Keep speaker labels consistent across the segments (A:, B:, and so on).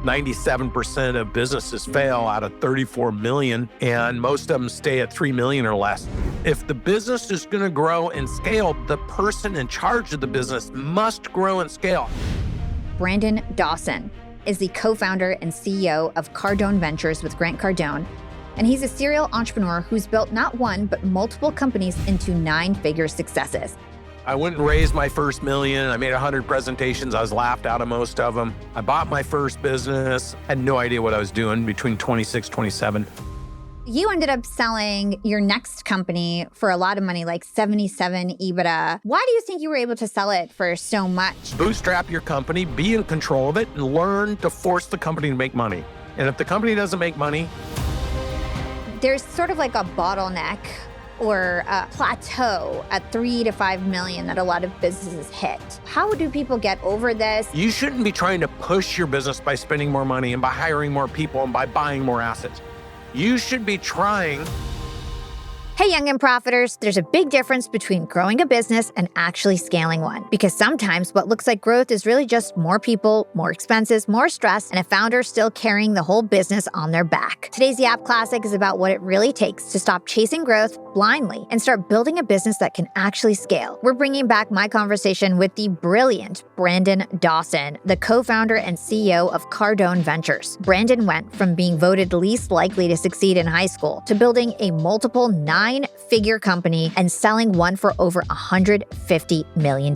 A: 97% of businesses fail out of 34 million, and most of them stay at 3 million or less. If the business is going to grow and scale, the person in charge of the business must grow and scale.
B: Brandon Dawson is the co-founder and CEO of Cardone Ventures with Grant Cardone, and he's a serial entrepreneur who's built not one, but multiple companies into 9-figure successes.
A: I went and raised my first million. I made 100 presentations. I was laughed out of most of them. I bought my first business. Had no idea what I was doing between 26, 27.
B: You ended up selling your next company for a lot of money, like 77 EBITDA. Why do you think you were able to sell it for so much?
A: Bootstrap your company, be in control of it, and learn to force the company to make money. And if the company doesn't make money,
B: there's sort of like a bottleneck or a plateau at 3 to 5 million that a lot of businesses hit. How do people get over this?
A: You shouldn't be trying to push your business by spending more money and by hiring more people and by buying more assets. You should be trying.
B: Hey, young and profiters, there's a big difference between growing a business and actually scaling one. Because sometimes what looks like growth is really just more people, more expenses, more stress, and a founder still carrying the whole business on their back. Today's Yap Classic is about what it really takes to stop chasing growth blindly and start building a business that can actually scale. We're bringing back my conversation with the brilliant Brandon Dawson, the co-founder and CEO of Cardone Ventures. Brandon went from being voted least likely to succeed in high school to building a multiple 9-figure company and selling one for over $150 million.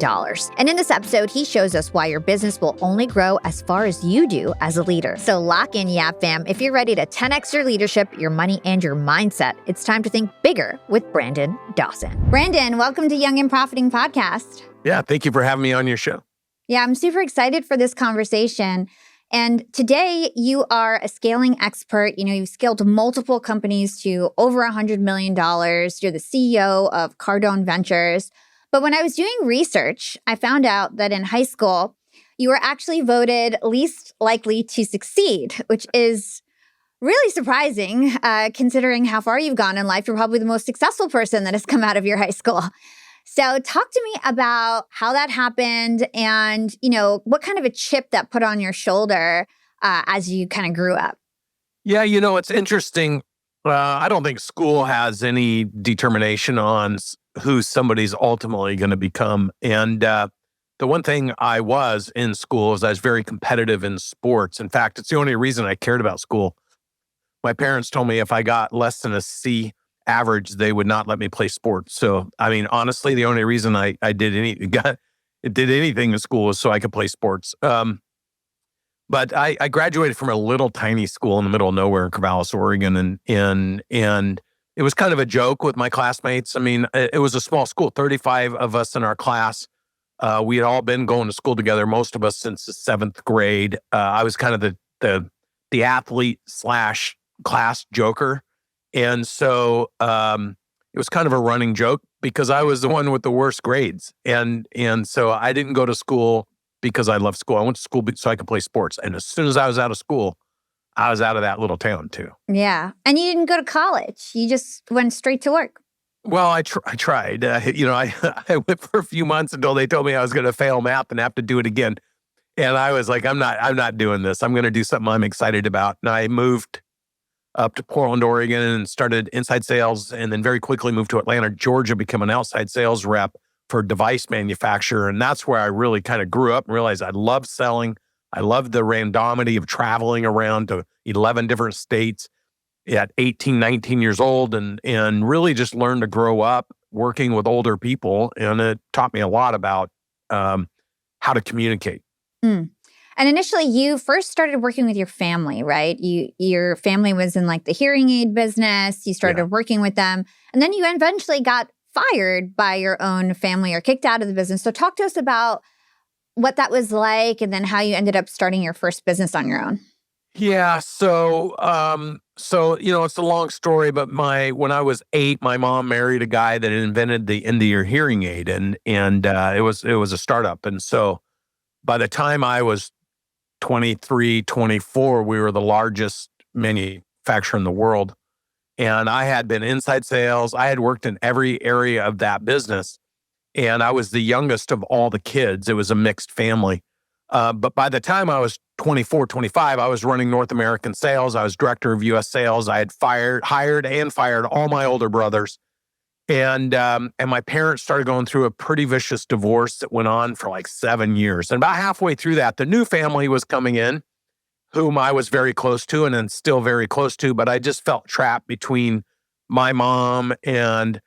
B: And in this episode, he shows us why your business will only grow as far as you do as a leader. So lock in, Yap fam. If you're ready to 10x your leadership, your money, and your mindset, it's time to think bigger with Brandon Dawson. Brandon, welcome to Young and Profiting Podcast.
A: Yeah, thank you for having me on your show.
B: Yeah, I'm super excited for this conversation. And today you are a scaling expert. You know, you've scaled multiple companies to over $100 million. You're the CEO of Cardone Ventures. But when I was doing research, I found out that in high school, you were actually voted least likely to succeed, which is really surprising, considering how far you've gone in life. You're probably the most successful person that has come out of your high school. So talk to me about how that happened and, you know, what kind of a chip that put on your shoulder as you kind of grew up.
A: Yeah, you know, it's interesting. I don't think school has any determination on who somebody's ultimately going to become. And the one thing I was in school is I was very competitive in sports. In fact, it's the only reason I cared about school. My parents told me if I got less than a C average, they would not let me play sports. So, I mean, honestly, the only reason I did anything in school was so I could play sports. But I graduated from a little tiny school in the middle of nowhere in Corvallis, Oregon, and it was kind of a joke with my classmates. I mean, it was a small school, 35 of us in our class. We had all been going to school together, most of us since the 7th grade. I was kind of the athlete / class joker. And so it was kind of a running joke because I was the one with the worst grades. And so I didn't go to school because I loved school. I went to school so I could play sports. And as soon as I was out of school, I was out of that little town too.
B: Yeah. And you didn't go to college. You just went straight to work.
A: Well, I tried. I went for a few months until they told me I was going to fail math and have to do it again. And I was like, I'm not doing this. I'm going to do something I'm excited about. And I moved up to Portland, Oregon, and started inside sales, and then very quickly moved to Atlanta, Georgia, become an outside sales rep for a device manufacturer. And that's where I really kind of grew up and realized I love selling. I love the randomity of traveling around to 11 different states at 18, 19 years old, and really just learned to grow up working with older people. And it taught me a lot about how to communicate.
B: Mm. And initially, you first started working with your family, right? Your family was in like the hearing aid business. You started working with them. And then you eventually got fired by your own family or kicked out of the business. So talk to us about what that was like and then how you ended up starting your first business on your own.
A: Yeah. So you know, it's a long story, but when I was 8, my mom married a guy that invented the in-the-ear hearing aid, and it was a startup. And so by the time I was 23, 24, we were the largest manufacturer in the world. And I had been inside sales. I had worked in every area of that business. And I was the youngest of all the kids. It was a mixed family. But by the time I was 24, 25, I was running North American sales. I was director of U.S. sales. I had hired and fired all my older brothers. And my parents started going through a pretty vicious divorce that went on for like 7 years. And about halfway through that, the new family was coming in, whom I was very close to and then still very close to. But I just felt trapped between my mom and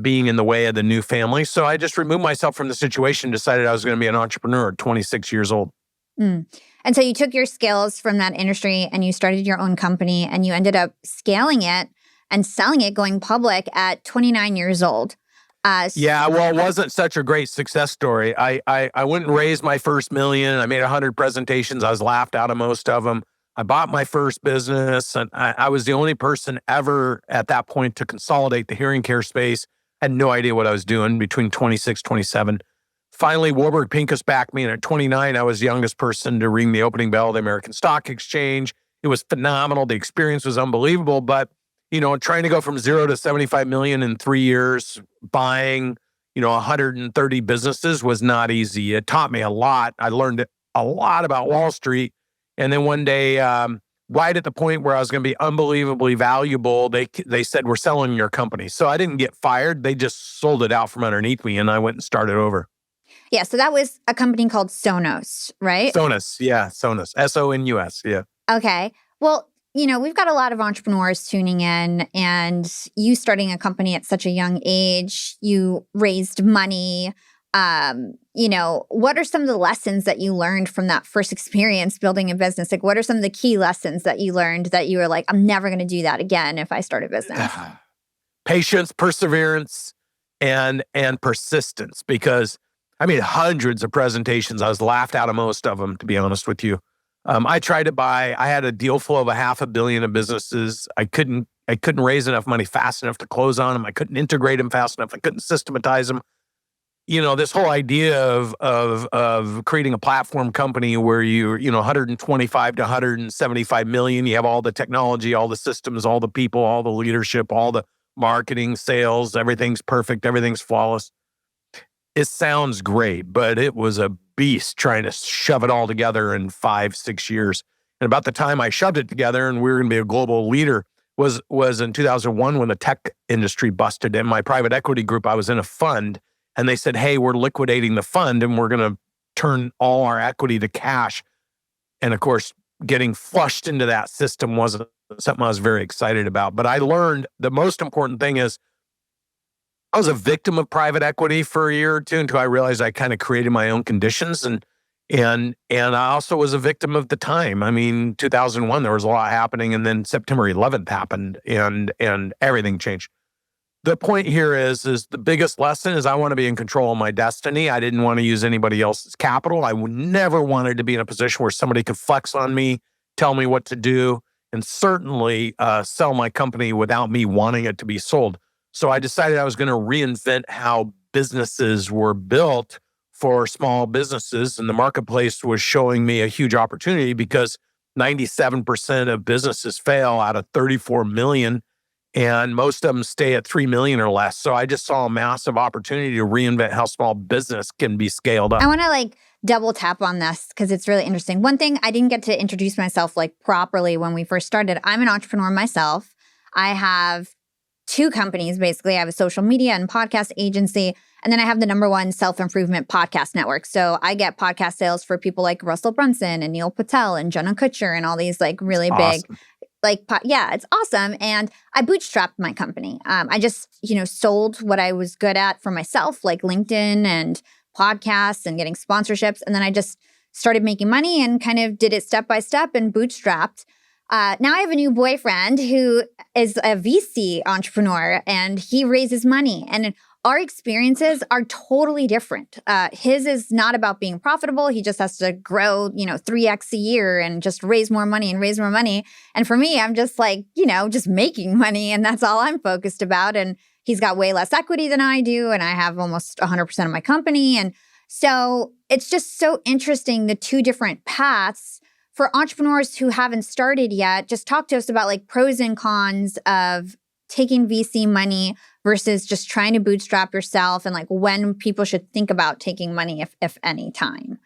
A: being in the way of the new family. So I just removed myself from the situation, decided I was going to be an entrepreneur at 26 years old.
B: Mm. And so you took your skills from that industry and you started your own company and you ended up scaling it and selling it, going public at 29 years old.
A: Yeah, well, it wasn't such a great success story. I went and raised my first million. I made 100 presentations. I was laughed out of most of them. I bought my first business, and I was the only person ever at that point to consolidate the hearing care space. I had no idea what I was doing between 26, 27. Finally, Warburg Pincus backed me, and at 29, I was the youngest person to ring the opening bell of the American Stock Exchange. It was phenomenal. The experience was unbelievable, but trying to go from 0 to 75 million in 3 years, buying, 130 businesses was not easy. It taught me a lot. I learned a lot about Wall Street. And then one day, right at the point where I was going to be unbelievably valuable, they said, "We're selling your company." So I didn't get fired. They just sold it out from underneath me, and I went and started over.
B: Yeah, so that was a company called Sonus, right?
A: Sonus, yeah, Sonus, Sonus, yeah.
B: Okay. Well, we've got a lot of entrepreneurs tuning in, and you starting a company at such a young age, you raised money. What are some of the lessons that you learned from that first experience building a business? Like, what are some of the key lessons that you learned that you were like, I'm never going to do that again if I start a business?
A: Patience, perseverance, and persistence. Because I made hundreds of presentations. I was laughed out of most of them, to be honest with you. I tried to buy. I had a deal flow of $500 million of businesses. I couldn't raise enough money fast enough to close on them. I couldn't integrate them fast enough. I couldn't systematize them. This whole idea of creating a platform company where 125 to 175 million, you have all the technology, all the systems, all the people, all the leadership, all the marketing, sales, everything's perfect, everything's flawless. It sounds great, but it was a beast trying to shove it all together in 5-6 years. And about the time I shoved it together and we were going to be a global leader was in 2001 when the tech industry busted. In my private equity group, I was in a fund. And they said, "Hey, we're liquidating the fund and we're going to turn all our equity to cash." And of course, getting flushed into that system wasn't something I was very excited about. But I learned the most important thing is I was a victim of private equity for a year or two until I realized I kind of created my own conditions. And I also was a victim of the time. I mean, 2001, there was a lot happening. And then September 11th happened and everything changed. The point here is the biggest lesson is I want to be in control of my destiny. I didn't want to use anybody else's capital. I never wanted to be in a position where somebody could flex on me, tell me what to do, and certainly sell my company without me wanting it to be sold. So I decided I was going to reinvent how businesses were built for small businesses. And the marketplace was showing me a huge opportunity because 97% of businesses fail out of 34 million. And most of them stay at 3 million or less. So I just saw a massive opportunity to reinvent how small business can be scaled up.
B: I want to double tap on this because it's really interesting. One thing, I didn't get to introduce myself properly when we first started. I'm an entrepreneur myself. I have 2 companies, basically. I have a social media and podcast agency. And then I have the #1 self-improvement podcast network. So I get podcast sales for people like Russell Brunson and Neil Patel and Jenna Kutcher and all these really big yeah, it's awesome. And I bootstrapped my company. I just, sold what I was good at for myself, like LinkedIn and podcasts and getting sponsorships. And then I just started making money and kind of did it step by step and bootstrapped. Now I have a new boyfriend who is a VC entrepreneur and he raises money. And our experiences are totally different. His is not about being profitable. He just has to grow, 3x a year and just raise more money and raise more money. And for me, I'm just just making money. And that's all I'm focused about. And he's got way less equity than I do. And I have almost 100% of my company. And so it's just so interesting, the 2 different paths. For entrepreneurs who haven't started yet, just talk to us about pros and cons of taking VC money versus just trying to bootstrap yourself and when people should think about taking money if any time.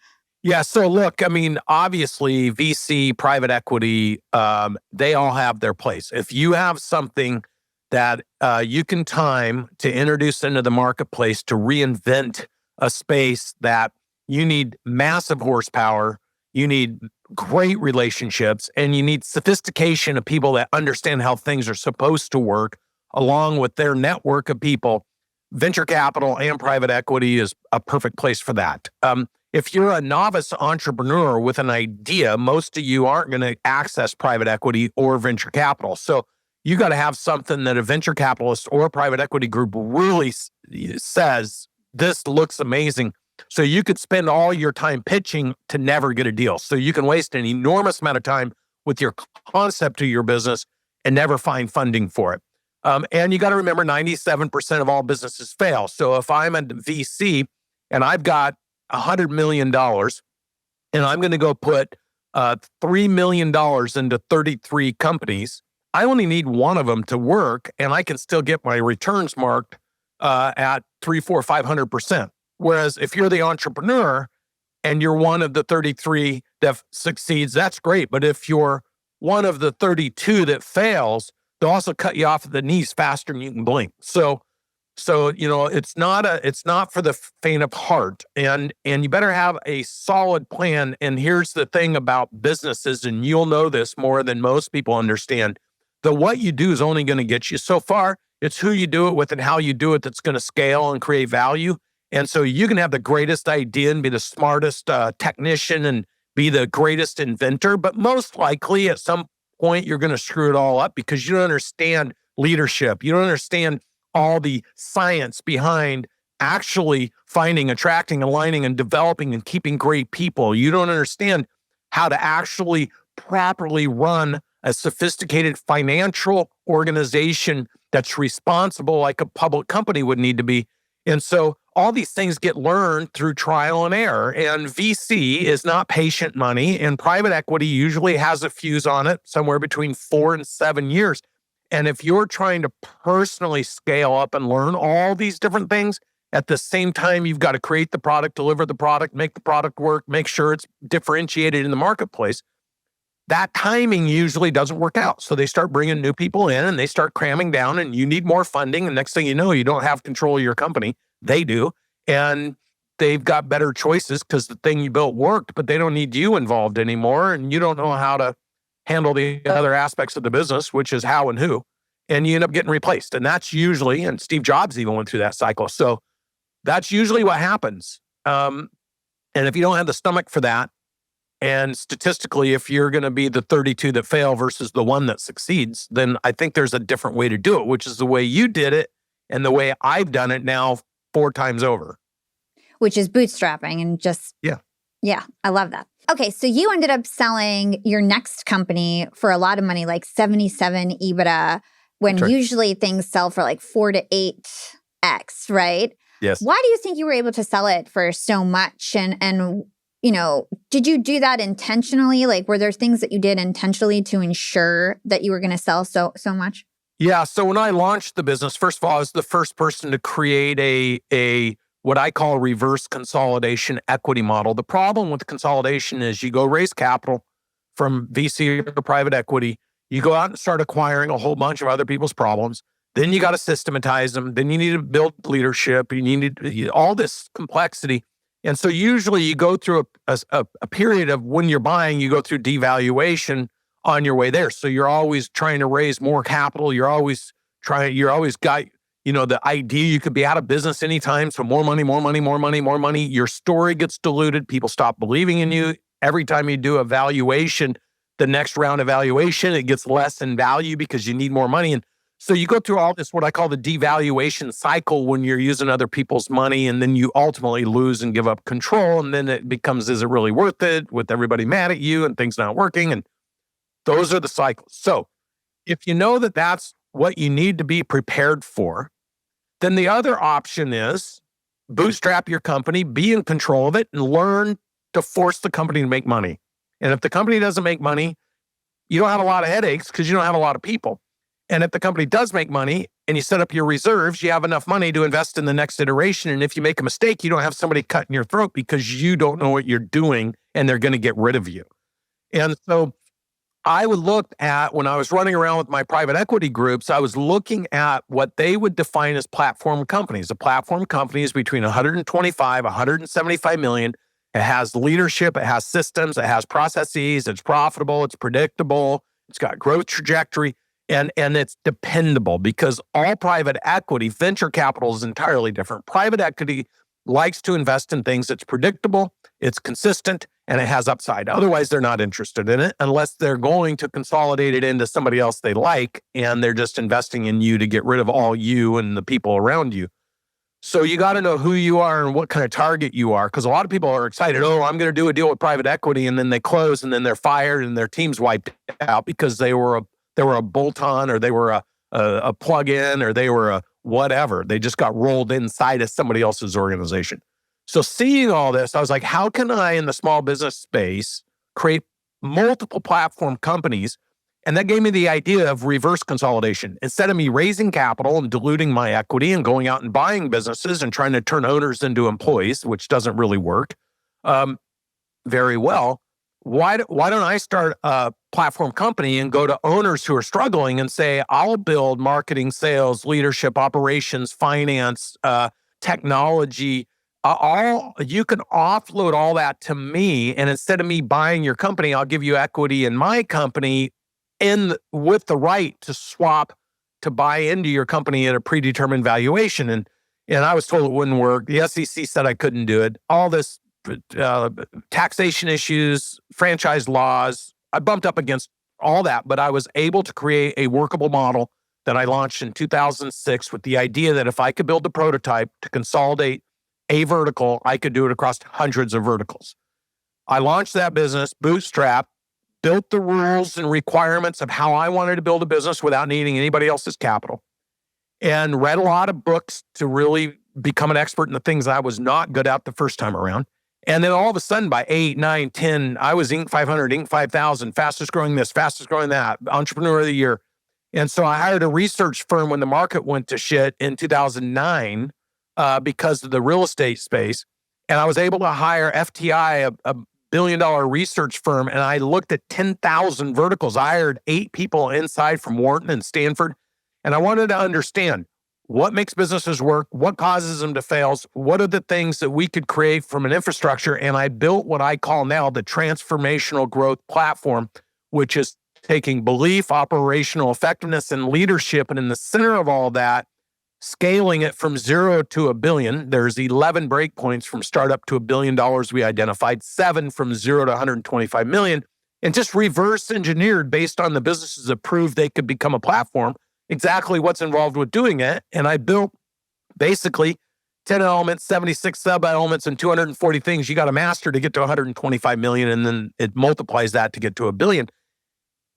A: Yeah. So look, I mean, obviously VC, private equity, they all have their place. If you have something that you can time to introduce into the marketplace to reinvent a space that you need massive horsepower, you need great relationships, and you need sophistication of people that understand how things are supposed to work, along with their network of people, venture capital and private equity is a perfect place for that. If you're a novice entrepreneur with an idea, most of you aren't going to access private equity or venture capital. So you got to have something that a venture capitalist or a private equity group really says, this looks amazing. So you could spend all your time pitching to never get a deal. So you can waste an enormous amount of time with your concept of your business and never find funding for it. And you got to remember 97% of all businesses fail. So if I'm a VC and I've got $100 million, and I'm going to go put $3 million into 33 companies. I only need one of them to work, and I can still get my returns marked at 3, 4, 500%. Whereas if you're the entrepreneur and you're one of the 33 that succeeds, that's great. But if you're one of the 32 that fails, they'll also cut you off at the knees faster than you can blink. So it's not for the faint of heart, and you better have a solid plan. And here's the thing about businesses, and you'll know this more than most people understand. The what you do is only going to get you so far. It's who you do it with and how you do it that's going to scale and create value. And so you can have the greatest idea and be the smartest technician and be the greatest inventor, but most likely at some point you're going to screw it all up because you don't understand leadership. You don't understand all the science behind actually finding, attracting, aligning, and developing and keeping great people. You don't understand how to actually properly run a sophisticated financial organization that's responsible like a public company would need to be. And so all these things get learned through trial and error. And VC is not patient money, and private equity usually has a fuse on it, somewhere between 4 and 7 years. And if you're trying to personally scale up and learn all these different things, at the same time, you've got to create the product, deliver the product, make the product work, make sure it's differentiated in the marketplace. That timing usually doesn't work out. So they start bringing new people in and they start cramming down, and you need more funding. And next thing you know, you don't have control of your company. They do. And they've got better choices because the thing you built worked, but they don't need you involved anymore. And you don't know how to handle the other aspects of the business, which is how and who, and you end up getting replaced. And that's usually, and Steve Jobs even went through that cycle. So that's usually what happens. And if you don't have the stomach for that, and statistically, if you're going to be the 32 that fail versus the one that succeeds, then I think there's a different way to do it, which is the way you did it and the way I've done it now 4 times over.
B: Which is bootstrapping and just... Yeah, I love that. Okay, so you ended up selling your next company for a lot of money, like 77 EBITDA, when usually things sell for like 4 to 8x, right?
A: Yes.
B: Why do you think you were able to sell it for so much? And did you do that intentionally? Like, were there things that you did intentionally to ensure that you were going to sell so much?
A: Yeah. So when I launched the business, first of all, I was the first person to create a what I call a reverse consolidation equity model. The problem with consolidation is you go raise capital from VC or private equity, you go out and start acquiring a whole bunch of other people's problems. Then you got to systematize them. Then you need to build leadership. You need all this complexity. And so usually you go through a period of when you're buying, you go through devaluation on your way there. So you're always trying to raise more capital. You're always got the idea you could be out of business anytime. So more money, more money, more money, more money. Your story gets diluted. People stop believing in you. Every time you do a valuation, the next round of valuation, it gets less in value because you need more money. And so you go through all this, what I call the devaluation cycle, when you're using other people's money, and then you ultimately lose and give up control. And then it becomes, is it really worth it, with everybody mad at you and things not working? And those are the cycles. So if you know that that's what you need to be prepared for, then the other option is bootstrap your company, be in control of it, and learn to force the company to make money. And if the company doesn't make money, you don't have a lot of headaches because you don't have a lot of people. And if the company does make money and you set up your reserves, you have enough money to invest in the next iteration. And if you make a mistake, you don't have somebody cutting your throat because you don't know what you're doing and they're going to get rid of you. And so I would look at, when I was running around with my private equity groups, I was looking at what they would define as platform companies. A platform company is between 125, 175 million. It has leadership, it has systems, it has processes, it's profitable, it's predictable, it's got growth trajectory, and it's dependable, because all private equity, venture capital is entirely different. Private equity likes to invest in things that's predictable, it's consistent, and it has upside. Otherwise, they're not interested in it unless they're going to consolidate it into somebody else they like, and they're just investing in you to get rid of all you and the people around you. So you got to know who you are and what kind of target you are, because a lot of people are excited. Oh, I'm going to do a deal with private equity, and then they close, and then they're fired, and their team's wiped out because they were a bolt-on, or they were a plug-in, or they were a whatever. They just got rolled inside of somebody else's organization. So seeing all this, I was like, how can I, in the small business space, create multiple platform companies? And that gave me the idea of reverse consolidation. Instead of me raising capital and diluting my equity and going out and buying businesses and trying to turn owners into employees, which doesn't really work very well, why don't I start a platform company and go to owners who are struggling and say, I'll build marketing, sales, leadership, operations, finance, technology. You can offload all that to me, and instead of me buying your company, I'll give you equity in my company, with the right to swap to buy into your company at a predetermined valuation. And I was told it wouldn't work. The SEC said I couldn't do it. All this taxation issues, franchise laws, I bumped up against all that, but I was able to create a workable model that I launched in 2006 with the idea that if I could build a prototype to consolidate a vertical, I could do it across hundreds of verticals. I launched that business, Bootstrap, built the rules and requirements of how I wanted to build a business without needing anybody else's capital, and read a lot of books to really become an expert in the things I was not good at the first time around. And then all of a sudden, by 8, 9, 10, I was Inc. 500, Inc. 5000, fastest growing this, fastest growing that, entrepreneur of the year. And so I hired a research firm when the market went to shit in 2009 because of the real estate space. And I was able to hire FTI, a billion-dollar research firm, and I looked at 10,000 verticals. I hired 8 people inside from Wharton and Stanford, and I wanted to understand what makes businesses work, what causes them to fail, what are the things that we could create from an infrastructure, and I built what I call now the transformational growth platform, which is taking belief, operational effectiveness, and leadership, and in the center of all that, scaling it from 0 to $1 billion. There's 11 breakpoints from startup to $1 billion we identified, 7 from 0 to 125 million, and just reverse engineered based on the businesses that proved they could become a platform, exactly what's involved with doing it. And I built basically 10 elements, 76 sub-elements, and 240 things you got to master to get to 125 million, and then it multiplies that to get to $1 billion.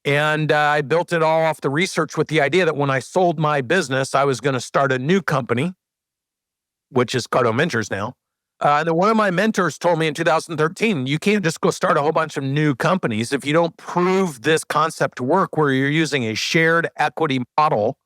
A: And I built it all off the research with the idea that when I sold my business, I was going to start a new company, which is Cardone Ventures now. And then one of my mentors told me in 2013, you can't just go start a whole bunch of new companies if you don't prove this concept to work, where you're using a shared equity model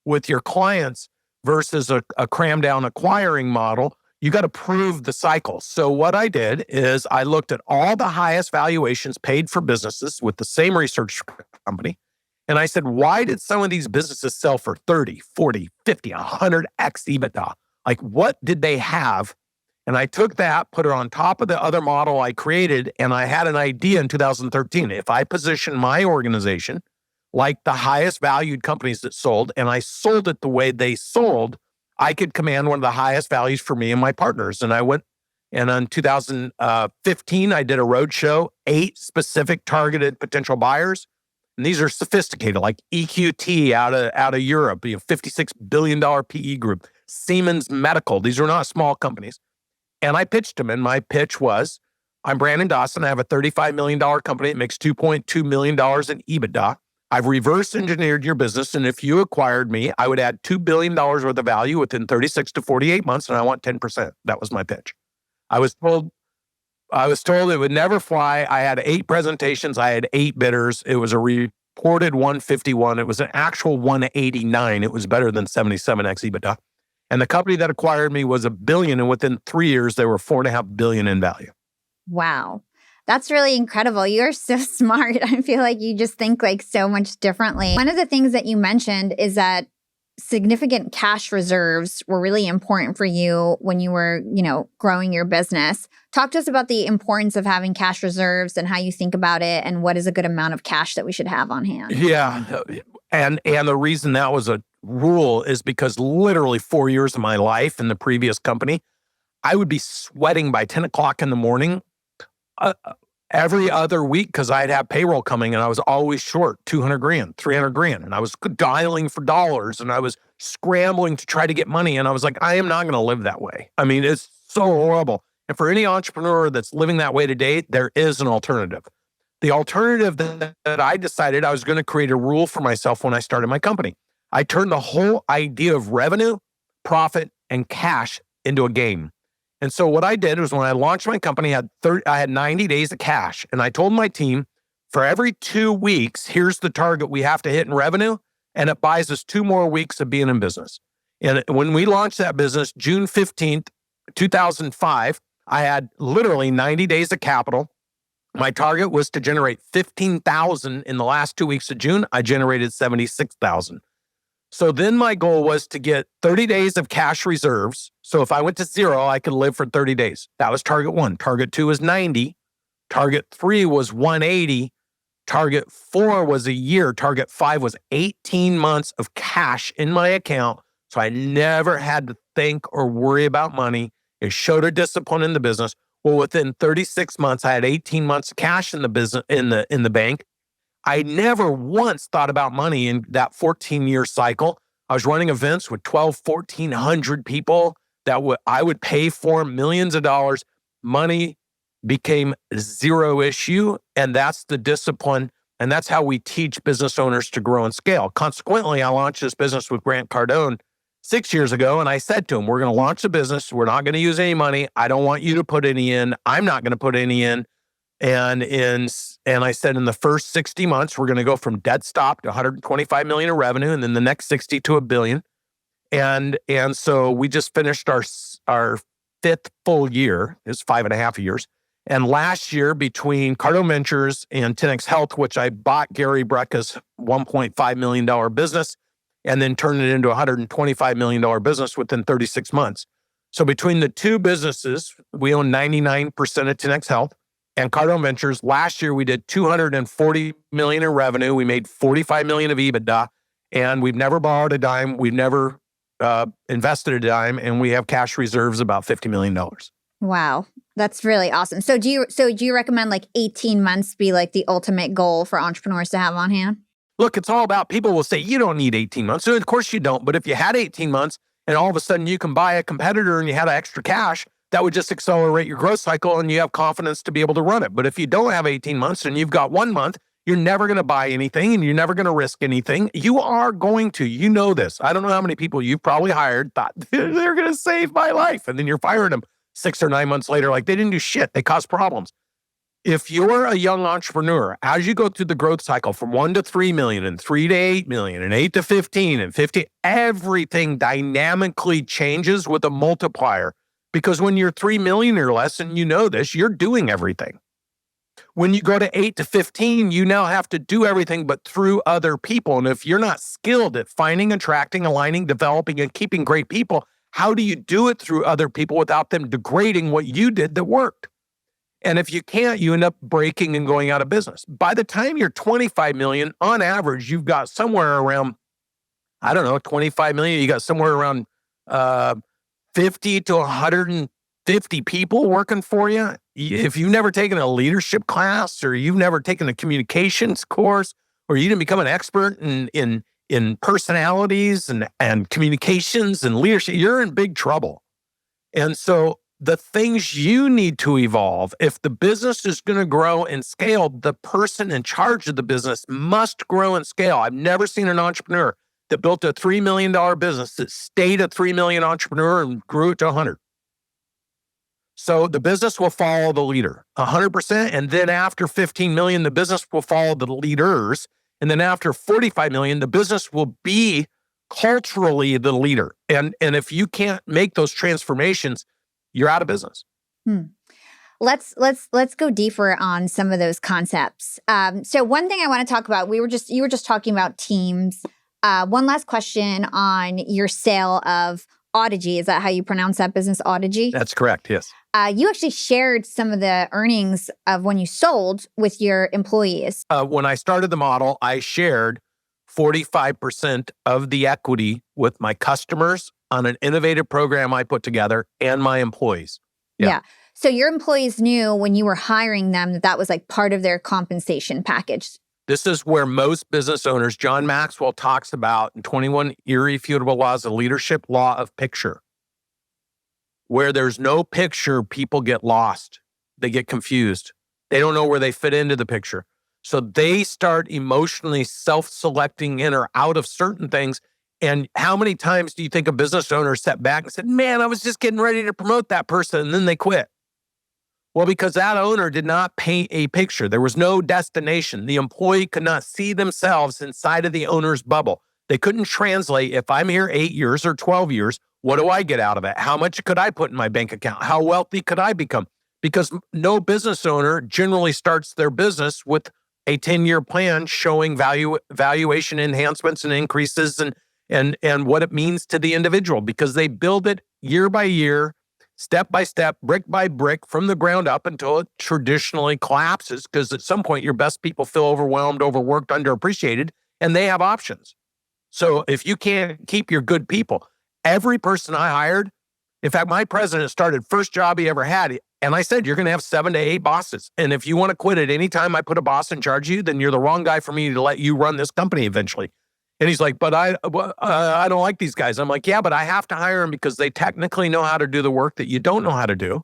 A: with your clients versus a cram down acquiring model. You got to prove the cycle. So what I did is I looked at all the highest valuations paid for businesses with the same research company. And I said, why did some of these businesses sell for 30, 40, 50, 100x EBITDA? Like, what did they have? And I took that, put it on top of the other model I created, and I had an idea in 2013. If I position my organization like the highest valued companies that sold, and I sold it the way they sold, I could command one of the highest values for me and my partners. And I went, and in 2015, I did a roadshow, 8 specific targeted potential buyers. And these are sophisticated, like EQT out of Europe, $56 billion PE group, Siemens Medical. These are not small companies. And I pitched them, and my pitch was, I'm Brandon Dawson. I have a $35 million company that makes $2.2 million in EBITDA. I've reverse engineered your business, and if you acquired me, I would add $2 billion worth of value within 36 to 48 months, and I want 10%. That was my pitch. I was told it would never fly. I had 8 presentations. I had 8 bidders. It was a reported 151. It was an actual 189. It was better than 77x EBITDA. And the company that acquired me was $1 billion. And within 3 years, they were $4.5 billion in value.
B: Wow. That's really incredible. You're so smart. I feel like you just think like so much differently. One of the things that you mentioned is that significant cash reserves were really important for you when you were, growing your business. Talk to us about the importance of having cash reserves and how you think about it and what is a good amount of cash that we should have on hand.
A: Yeah. And the reason that was a rule is because literally 4 years of my life in the previous company, I would be sweating by 10 o'clock in the morning every other week because I'd have payroll coming and I was always short 200 grand, 300 grand. And I was dialing for dollars and I was scrambling to try to get money. And I was like, I am not going to live that way. I mean, it's so horrible. And for any entrepreneur that's living that way today, there is an alternative. The alternative that I decided I was going to create a rule for myself when I started my company. I turned the whole idea of revenue, profit, and cash into a game. And so what I did was when I launched my company, I had 90 days of cash. And I told my team, for every 2 weeks, here's the target we have to hit in revenue. And it buys us 2 more weeks of being in business. And when we launched that business, June 15th, 2005, I had literally 90 days of capital. My target was to generate 15,000 in the last 2 weeks of June. I generated 76,000. So then my goal was to get 30 days of cash reserves. So if I went to 0, I could live for 30 days. That was target 1. Target 2 was 90. Target 3 was 180. Target 4 was a year. Target 5 was 18 months of cash in my account. So I never had to think or worry about money. It showed a discipline in the business. Well, within 36 months, I had 18 months of cash in the business in the bank. I never once thought about money in that 14-year cycle. I was running events with 1,400 people that I would pay for millions of dollars. Money became zero issue, and that's the discipline, and that's how we teach business owners to grow and scale. Consequently, I launched this business with Grant Cardone 6 years ago, and I said to him, we're going to launch a business. We're not going to use any money. I don't want you to put any in. I'm not going to put any in. And I said, in the first 60 months, we're going to go from dead stop to 125 million in revenue, and then the next 60 to $1 billion. And so we just finished our 5th full year. It's 5.5 years. And last year, between Cardone Ventures and 10x Health, which I bought Gary Brecka's $1.5 million business, and then turned it into a $125 million business within 36 months. So between the two businesses, we own 99% of 10x Health. And Cardone Ventures, last year we did $240 million in revenue. We made $45 million of EBITDA, and we've never borrowed a dime. We've never invested a dime, and we have cash reserves about $50 million.
B: Wow, that's really awesome. So do you recommend like 18 months be like the ultimate goal for entrepreneurs to have on hand?
A: Look, it's all about, people will say you don't need 18 months. So of course you don't. But if you had 18 months and all of a sudden you can buy a competitor and you had extra cash, that would just accelerate your growth cycle and you have confidence to be able to run it. But if you don't have 18 months and you've got 1 month, you're never going to buy anything and you're never going to risk anything. You are going to, you know this. I don't know how many people you've probably hired thought they're going to save my life. And then you're firing them 6 or 9 months later, like they didn't do shit. They caused problems. If you're a young entrepreneur, as you go through the growth cycle from 1 to 3 million and 3 to 8 million and 8 to 15 and 50, everything dynamically changes with a multiplier. Because when you're 3 million or less, and you know this, you're doing everything. When you go to 8 to 15, you now have to do everything but through other people. And if you're not skilled at finding, attracting, aligning, developing, and keeping great people, how do you do it through other people without them degrading what you did that worked? And if you can't, you end up breaking and going out of business. By the time you're 25 million, on average, you've got somewhere around, 25 million, you got somewhere around 50 to 150 people working for you. If you've never taken a leadership class or you've never taken a communications course or you didn't become an expert in personalities and communications and leadership, you're in big trouble. And so the things you need to evolve, if the business is going to grow and scale, the person in charge of the business must grow and scale. I've never seen an entrepreneur that built a $3 million business that stayed a 3 million entrepreneur and grew it to 100. So the business will follow the leader 100%. And then after 15 million, the business will follow the leaders. And then after 45 million, the business will be culturally the leader. And if you can't make those transformations, you're out of business.
B: Let's go deeper on some of those concepts. So one thing I want to talk about, you were just talking about teams. One last question on your sale of Audigy. Is that how you pronounce that business, Audigy?
A: That's correct, yes.
B: You actually shared some of the earnings of when you sold with your employees.
A: When I started the model, I shared 45% of the equity with my customers on an innovative program I put together and my employees.
B: Yeah. So your employees knew when you were hiring them that was like part of their compensation package.
A: This is where most business owners, John Maxwell talks about in 21 Irrefutable Laws of Leadership, law of picture. Where there's no picture, people get lost. They get confused. They don't know where they fit into the picture. So they start emotionally self-selecting in or out of certain things. And how many times do you think a business owner sat back and said, man, I was just getting ready to promote that person, and then they quit? Well, because that owner did not paint a picture. There was no destination. The employee could not see themselves inside of the owner's bubble. They couldn't translate, if I'm here 8 years or 12 years, what do I get out of it? How much could I put in my bank account? How wealthy could I become? Because no business owner generally starts their business with a 10-year plan showing valuation enhancements and increases and what it means to the individual, because they build it year by year, step by step, brick by brick, from the ground up until it traditionally collapses, because at some point your best people feel overwhelmed, overworked, underappreciated, and they have options. So if you can't keep your good people, every person I hired, in fact, my president started first job he ever had, and I said, you're going to have 7 to 8 bosses. And if you want to quit at any time I put a boss in charge of you, then you're the wrong guy for me to let you run this company eventually. And he's like, but I don't like these guys. I'm like, yeah, but I have to hire them because they technically know how to do the work that you don't know how to do.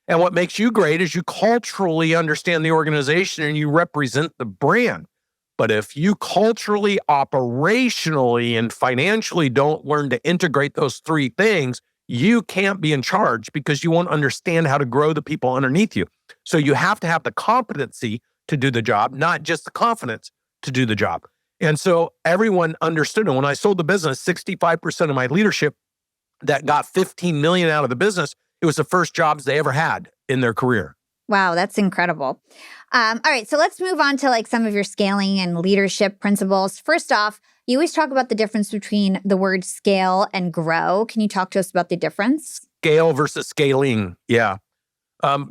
A: And what makes you great is you culturally understand the organization and you represent the brand. But if you culturally, operationally, and financially don't learn to integrate those 3 things, you can't be in charge because you won't understand how to grow the people underneath you. So you have to have the competency to do the job, not just the confidence to do the job. And so everyone understood. And when I sold the business, 65% of my leadership that got 15 million out of the business, it was the first jobs they ever had in their career.
B: Wow, that's incredible. All right, so let's move on to like some of your scaling and leadership principles. First off, you always talk about the difference between the word scale and grow. Can you talk to us about the difference?
A: Scale versus scaling. Yeah.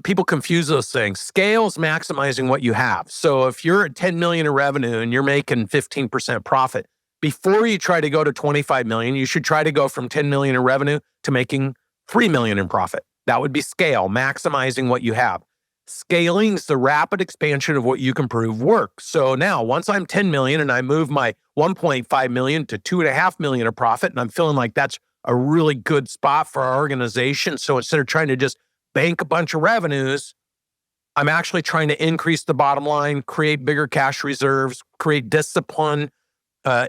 A: People confuse those things. Scale is maximizing what you have. So if you're at 10 million in revenue and you're making 15% profit, before you try to go to 25 million, you should try to go from 10 million in revenue to making 3 million in profit. That would be scale, maximizing what you have. Scaling is the rapid expansion of what you can prove works. So now, once I'm 10 million and I move my 1.5 million to 2.5 million of profit, and I'm feeling like that's a really good spot for our organization. So instead of trying to just bank a bunch of revenues, I'm actually trying to increase the bottom line, create bigger cash reserves, create discipline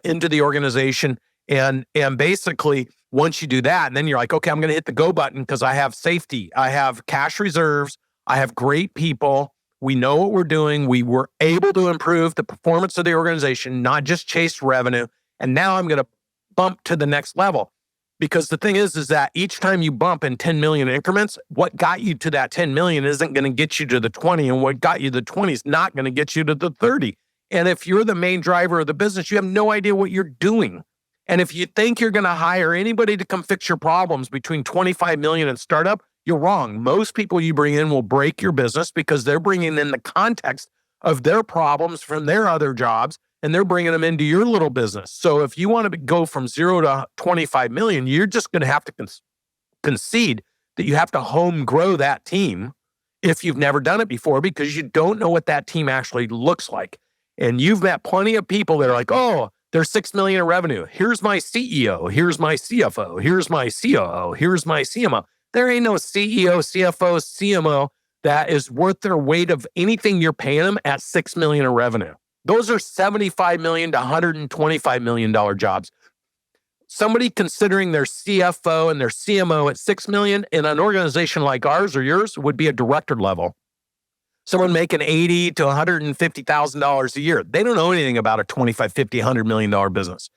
A: into the organization. And basically, once you do that, and then you're like, okay, I'm going to hit the go button because I have safety. I have cash reserves. I have great people. We know what we're doing. We were able to improve the performance of the organization, not just chase revenue. And now I'm going to bump to the next level. Because the thing is that each time you bump in 10 million increments, what got you to that 10 million isn't going to get you to the 20, and what got you to the 20 is not going to get you to the 30. And if you're the main driver of the business, you have no idea what you're doing. And if you think you're going to hire anybody to come fix your problems between 25 million and startup, you're wrong. Most people you bring in will break your business because they're bringing in the context of their problems from their other jobs, and they're bringing them into your little business. So if you want to go from 0 to 25 million, you're just going to have to concede that you have to home grow that team if you've never done it before, because you don't know what that team actually looks like. And you've met plenty of people that are like, oh, there's 6 million in revenue. Here's my CEO. Here's my CFO. Here's my COO. Here's my CMO. There ain't no CEO, CFO, CMO that is worth their weight of anything you're paying them at 6 million in revenue. Those are $75 million to $125 million jobs. Somebody considering their CFO and their CMO at 6 million in an organization like ours or yours would be a director level. someone making $80,000 to $150,000 a year. They don't know anything about a $25, $50, $100 million business.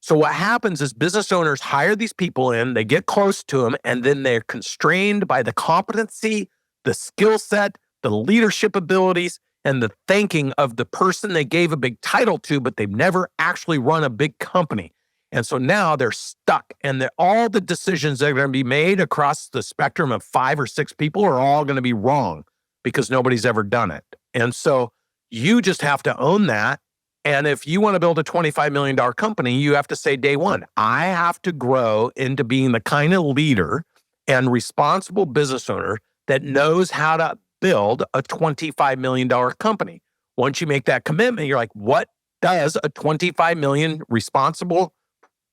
A: So what happens is business owners hire these people in, they get close to them, and then they're constrained by the competency, the skill set, the leadership abilities, and the thinking of the person they gave a big title to, but they've never actually run a big company. And so now they're stuck, and all the decisions that are going to be made across the spectrum of 5 or 6 people are all going to be wrong because nobody's ever done it. And so you just have to own that. And if you want to build a $25 million company, you have to say day one, I have to grow into being the kind of leader and responsible business owner that knows how to build a $25 million company. Once you make that commitment, you're like, what does a $25 million responsible,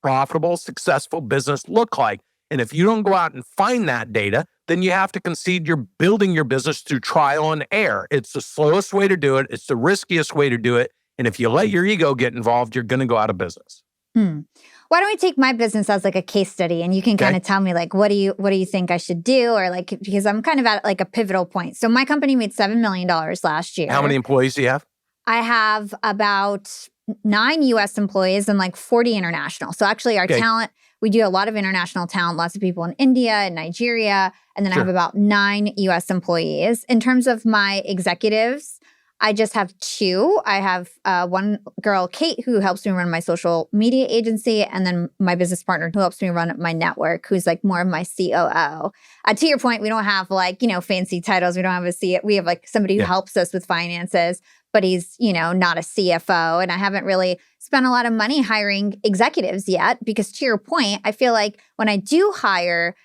A: profitable, successful business look like? And if you don't go out and find that data, then you have to concede you're building your business through trial and error. It's the slowest way to do it. It's the riskiest way to do it. And if you let your ego get involved, you're going to go out of business.
B: Why don't we take my business as like a case study, and you can kind of tell me like, what do you think I should do? Or like, because I'm kind of at like a pivotal point. So my company made $7 million last year.
A: How many employees do you have?
B: I have about 9 US employees and like 40 international. So actually our talent, we do a lot of international talent, lots of people in India and Nigeria. And then I have about 9 US employees. In terms of my executives, I just have 2. I have one girl, Kate, who helps me run my social media agency, and then my business partner who helps me run my network, who's like more of my COO. To your point, we don't have like, fancy titles. We don't have a CEO. We have like somebody who helps us with finances, but he's, not a CFO. And I haven't really spent a lot of money hiring executives yet, because to your point, I feel like when I do hire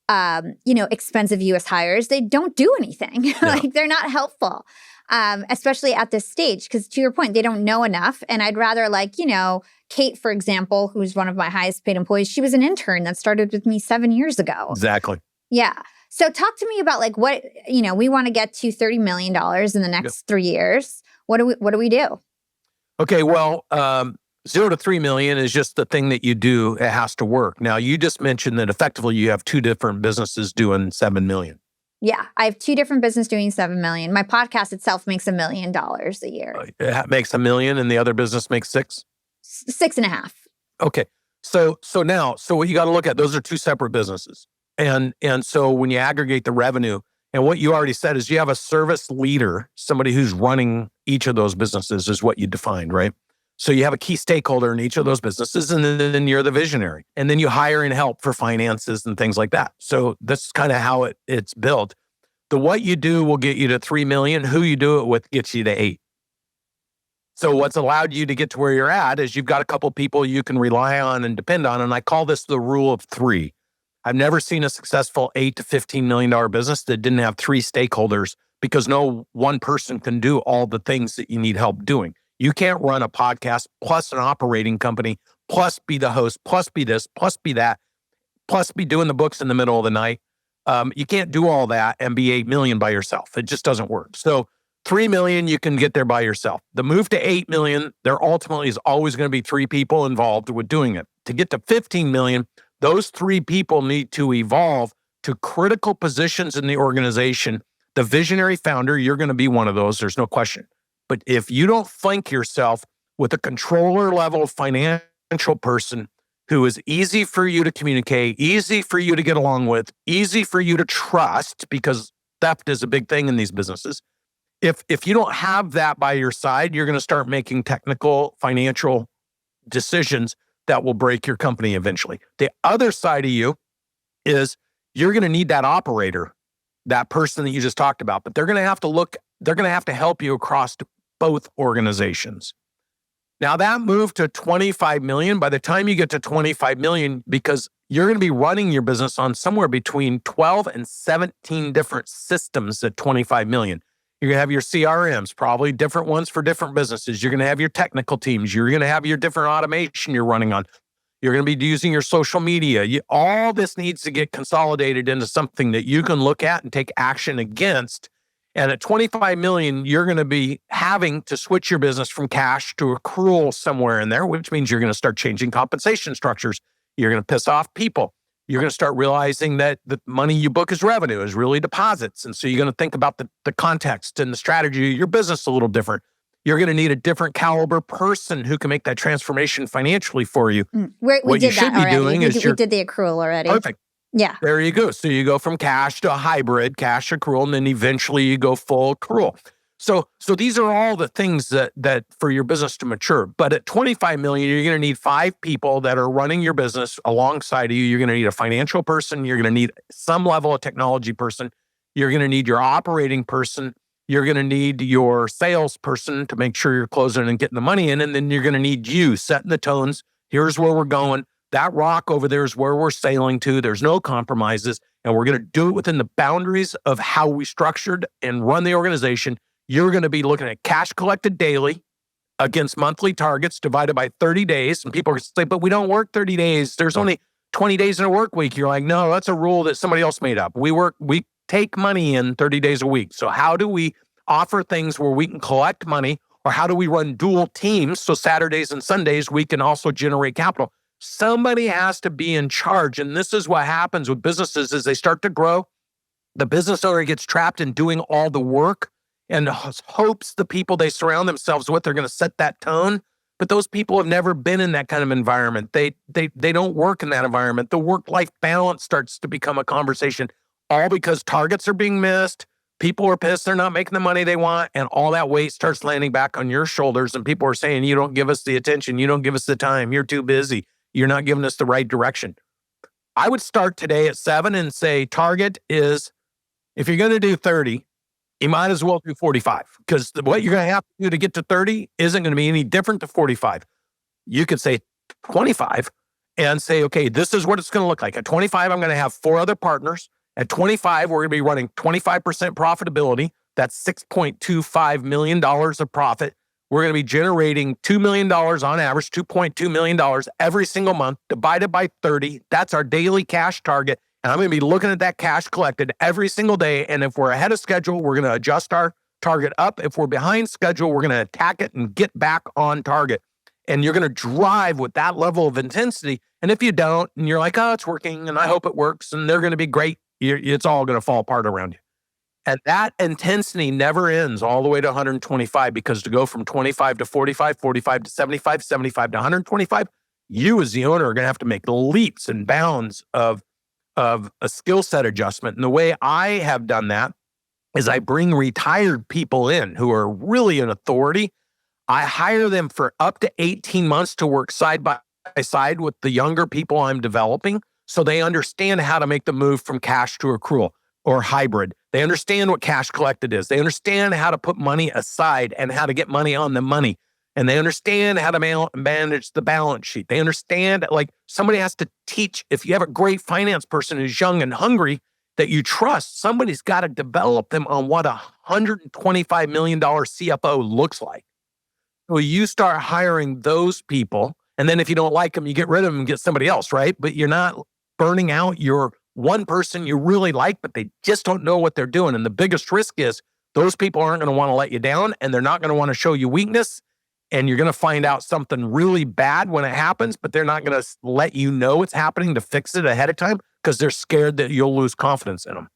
B: expensive US hires, they don't do anything. Like they're not helpful. Especially at this stage, because to your point, they don't know enough. And I'd rather like, Kate, for example, who's one of my highest paid employees, she was an intern that started with me 7 years ago.
A: Exactly.
B: Yeah. So talk to me about like what, we want to get to $30 million in the next 3 years. What do we do?
A: Okay. Well, 0 to 3 million is just the thing that you do. It has to work. Now, you just mentioned that effectively you have 2 different businesses doing 7 million.
B: Yeah, I have 2 different businesses doing 7 million. My podcast itself makes $1 million a year.
A: It makes $1 million, and the other business makes 6?
B: 6.5.
A: Okay. So what you got to look at, those are 2 separate businesses. And so when you aggregate the revenue, and what you already said is you have a service leader, somebody who's running each of those businesses is what you defined, right? So you have a key stakeholder in each of those businesses, and then you're the visionary. And then you hire in help for finances and things like that. So that's kind of how it's built. The what you do will get you to 3 million. Who you do it with gets you to 8. So what's allowed you to get to where you're at is you've got a couple people you can rely on and depend on. And I call this the rule of 3. I've never seen a successful $8 to $15 million business that didn't have 3 stakeholders, because no one person can do all the things that you need help doing. You can't run a podcast plus an operating company, plus be the host, plus be this, plus be that, plus be doing the books in the middle of the night. You can't do all that and be 8 million by yourself. It just doesn't work. So 3 million, you can get there by yourself. The move to 8 million, there ultimately is always going to be 3 people involved with doing it. To get to 15 million, those 3 people need to evolve to critical positions in the organization. The visionary founder, you're going to be one of those. There's no question. But if you don't flank yourself with a controller level financial person who is easy for you to communicate, easy for you to get along with, easy for you to trust, because theft is a big thing in these businesses. If you don't have that by your side, you're going to start making technical financial decisions that will break your company eventually. The other side of you is you're going to need that operator, that person that you just talked about, but they're going to have to help you across both organizations. Now that move to 25 million, by the time you get to 25 million, because you're going to be running your business on somewhere between 12 and 17 different systems at 25 million. You're going to have your CRMs, probably different ones for different businesses. You're going to have your technical teams. You're going to have your different automation you're running on. You're going to be using your social media. All this needs to get consolidated into something that you can look at and take action against. And at 25 million, you're going to be having to switch your business from cash to accrual somewhere in there, which means you're going to start changing compensation structures. You're going to piss off people. You're going to start realizing that the money you book as revenue is really deposits. And so you're going to think about the context and the strategy of your business a little different. You're going to need a different caliber person who can make that transformation financially for you.
B: We did that already. We did the accrual already.
A: Perfect.
B: Yeah.
A: There you go. So you go from cash to a hybrid, cash accrual, and then eventually you go full accrual. So these are all the things that for your business to mature. But at 25 million, you're going to need 5 people that are running your business alongside of you. You're going to need a financial person. You're going to need some level of technology person. You're going to need your operating person. You're going to need your sales person to make sure you're closing and getting the money in. And then you're going to need you setting the tones. Here's where we're going. That rock over there is where we're sailing to. There's no compromises. And we're going to do it within the boundaries of how we structured and run the organization. You're going to be looking at cash collected daily against monthly targets divided by 30 days. And people are going to say, but we don't work 30 days. There's only 20 days in a work week. You're like, no, that's a rule that somebody else made up. We take money in 30 days a week. So how do we offer things where we can collect money, or how do we run dual teams? So Saturdays and Sundays, we can also generate capital. Somebody has to be in charge. And this is what happens with businesses as they start to grow. The business owner gets trapped in doing all the work and hopes the people they surround themselves with are going to set that tone. But those people have never been in that kind of environment. They don't work in that environment. The work-life balance starts to become a conversation, all because targets are being missed. People are pissed they're not making the money they want, and all that weight starts landing back on your shoulders. And people are saying, you don't give us the attention. You don't give us the time. You're too busy. You're not giving us the right direction. I would start today at 7 and say, target is, if you're going to do 30, you might as well do 45, because what you're going to have to do to get to 30 isn't going to be any different to 45. You could say 25 and say, okay, this is what it's going to look like. At 25, I'm going to have 4 other partners. At 25, we're going to be running 25% profitability. That's $6.25 million of profit. We're going to be generating $2 million on average, $2.2 million every single month, divided by 30. That's our daily cash target. And I'm going to be looking at that cash collected every single day. And if we're ahead of schedule, we're going to adjust our target up. If we're behind schedule, we're going to attack it and get back on target. And you're going to drive with that level of intensity. And if you don't, and you're like, oh, it's working, and I hope it works, and they're going to be great, it's all going to fall apart around you. And that intensity never ends all the way to 125, because to go from 25 to 45, 45 to 75, 75 to 125, you as the owner are going to have to make leaps and bounds of a skill set adjustment. And the way I have done that is I bring retired people in who are really an authority. I hire them for up to 18 months to work side by side with the younger people I'm developing, so they understand how to make the move from cash to accrual or hybrid. They understand what cash collected is. They understand how to put money aside and how to get money on the money. And they understand how to manage the balance sheet. They understand, like, somebody has to teach. If you have a great finance person who's young and hungry that you trust, somebody's got to develop them on what a $125 million CFO looks like. So you start hiring those people. And then if you don't like them, you get rid of them and get somebody else, right? But you're not burning out your one person you really like, but they just don't know what they're doing. And the biggest risk is those people aren't going to want to let you down, and they're not going to want to show you weakness. And you're going to find out something really bad when it happens, but they're not going to let you know it's happening to fix it ahead of time, because they're scared that you'll lose confidence in them.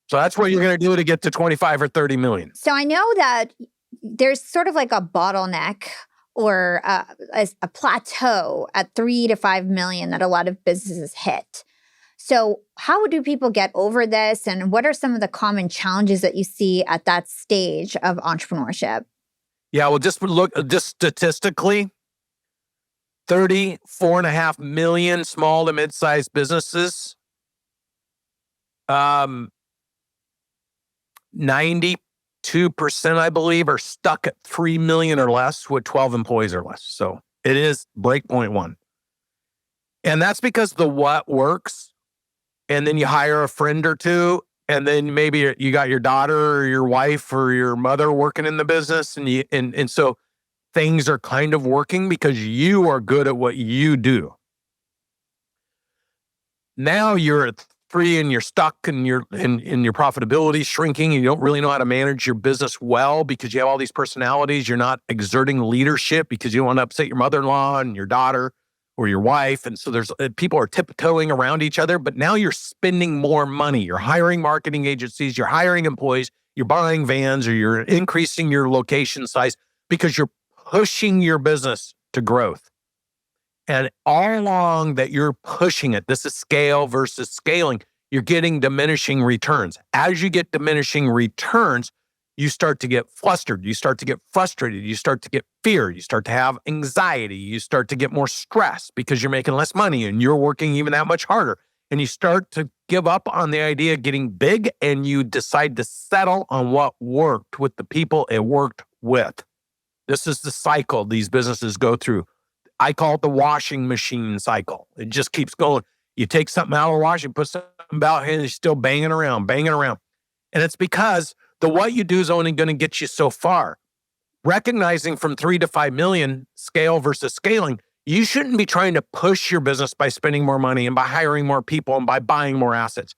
A: So that's what you're going to do to get to 25 or 30 million.
B: So I know that there's sort of like a bottleneck or a plateau at 3 to 5 million that a lot of businesses hit. So how do people get over this? And what are some of the common challenges that you see at that stage of entrepreneurship?
A: Yeah, well, just statistically, 34.5 million small to mid-sized businesses, 92%, I believe, are stuck at 3 million or less with 12 employees or less. So it is breakpoint 1. And that's because the what works. And then you hire a friend or two, and then maybe you got your daughter or your wife or your mother working in the business, and so things are kind of working because you are good at what you do. Now you're at 3 and you're stuck, and your profitability is shrinking, and you don't really know how to manage your business well because you have all these personalities. You're not exerting leadership because you don't want to upset your mother-in-law and your daughter, or your wife. And so there's people are tiptoeing around each other, but now you're spending more money. You're hiring marketing agencies, you're hiring employees, you're buying vans, or you're increasing your location size because you're pushing your business to growth. And all along that you're pushing it, this is scale versus scaling, you're getting diminishing returns. As you get diminishing returns, you start to get flustered, you start to get frustrated, you start to get fear, you start to have anxiety, you start to get more stress because you're making less money and you're working even that much harder. And you start to give up on the idea of getting big and you decide to settle on what worked with the people it worked with. This is the cycle these businesses go through. I call it the washing machine cycle. It just keeps going. You take something out of the wash, you put something out here, and you're still banging around. And it's because the what you do is only going to get you so far. Recognizing from 3 to 5 million scale versus scaling, you shouldn't be trying to push your business by spending more money and by hiring more people and by buying more assets.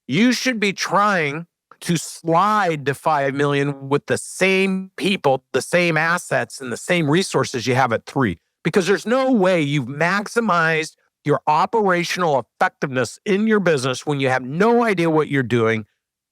A: You should be trying to slide to 5 million with the same people, the same assets, and the same resources you have at 3. Because there's no way you've maximized your operational effectiveness in your business when you have no idea what you're doing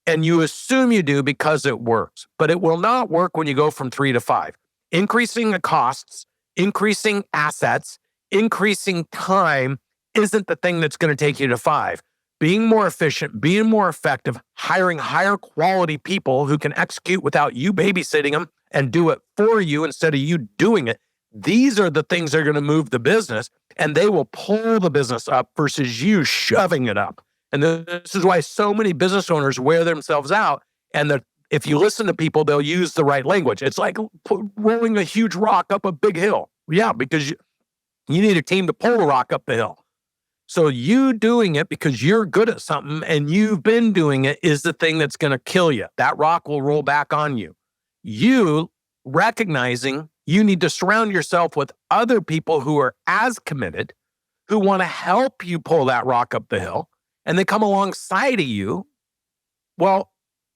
A: and you assume you do because it works. But it will not work when you go from 3 to 5. Increasing the costs, increasing assets, increasing time isn't the thing that's going to take you to 5. Being more efficient, being more effective, hiring higher quality people who can execute without you babysitting them and do it for you instead of you doing it. These are the things that are going to move the business, and they will pull the business up versus you shoving it up. And this is why so many business owners wear themselves out. And if you listen to people, they'll use the right language. It's like rolling a huge rock up a big hill. Yeah, because you need a team to pull the rock up the hill. So you doing it because you're good at something and you've been doing it is the thing that's going to kill you. That rock will roll back on you. You recognizing you need to surround yourself with other people who are as committed, who want to help you pull that rock up the hill, and they come alongside of you. Well,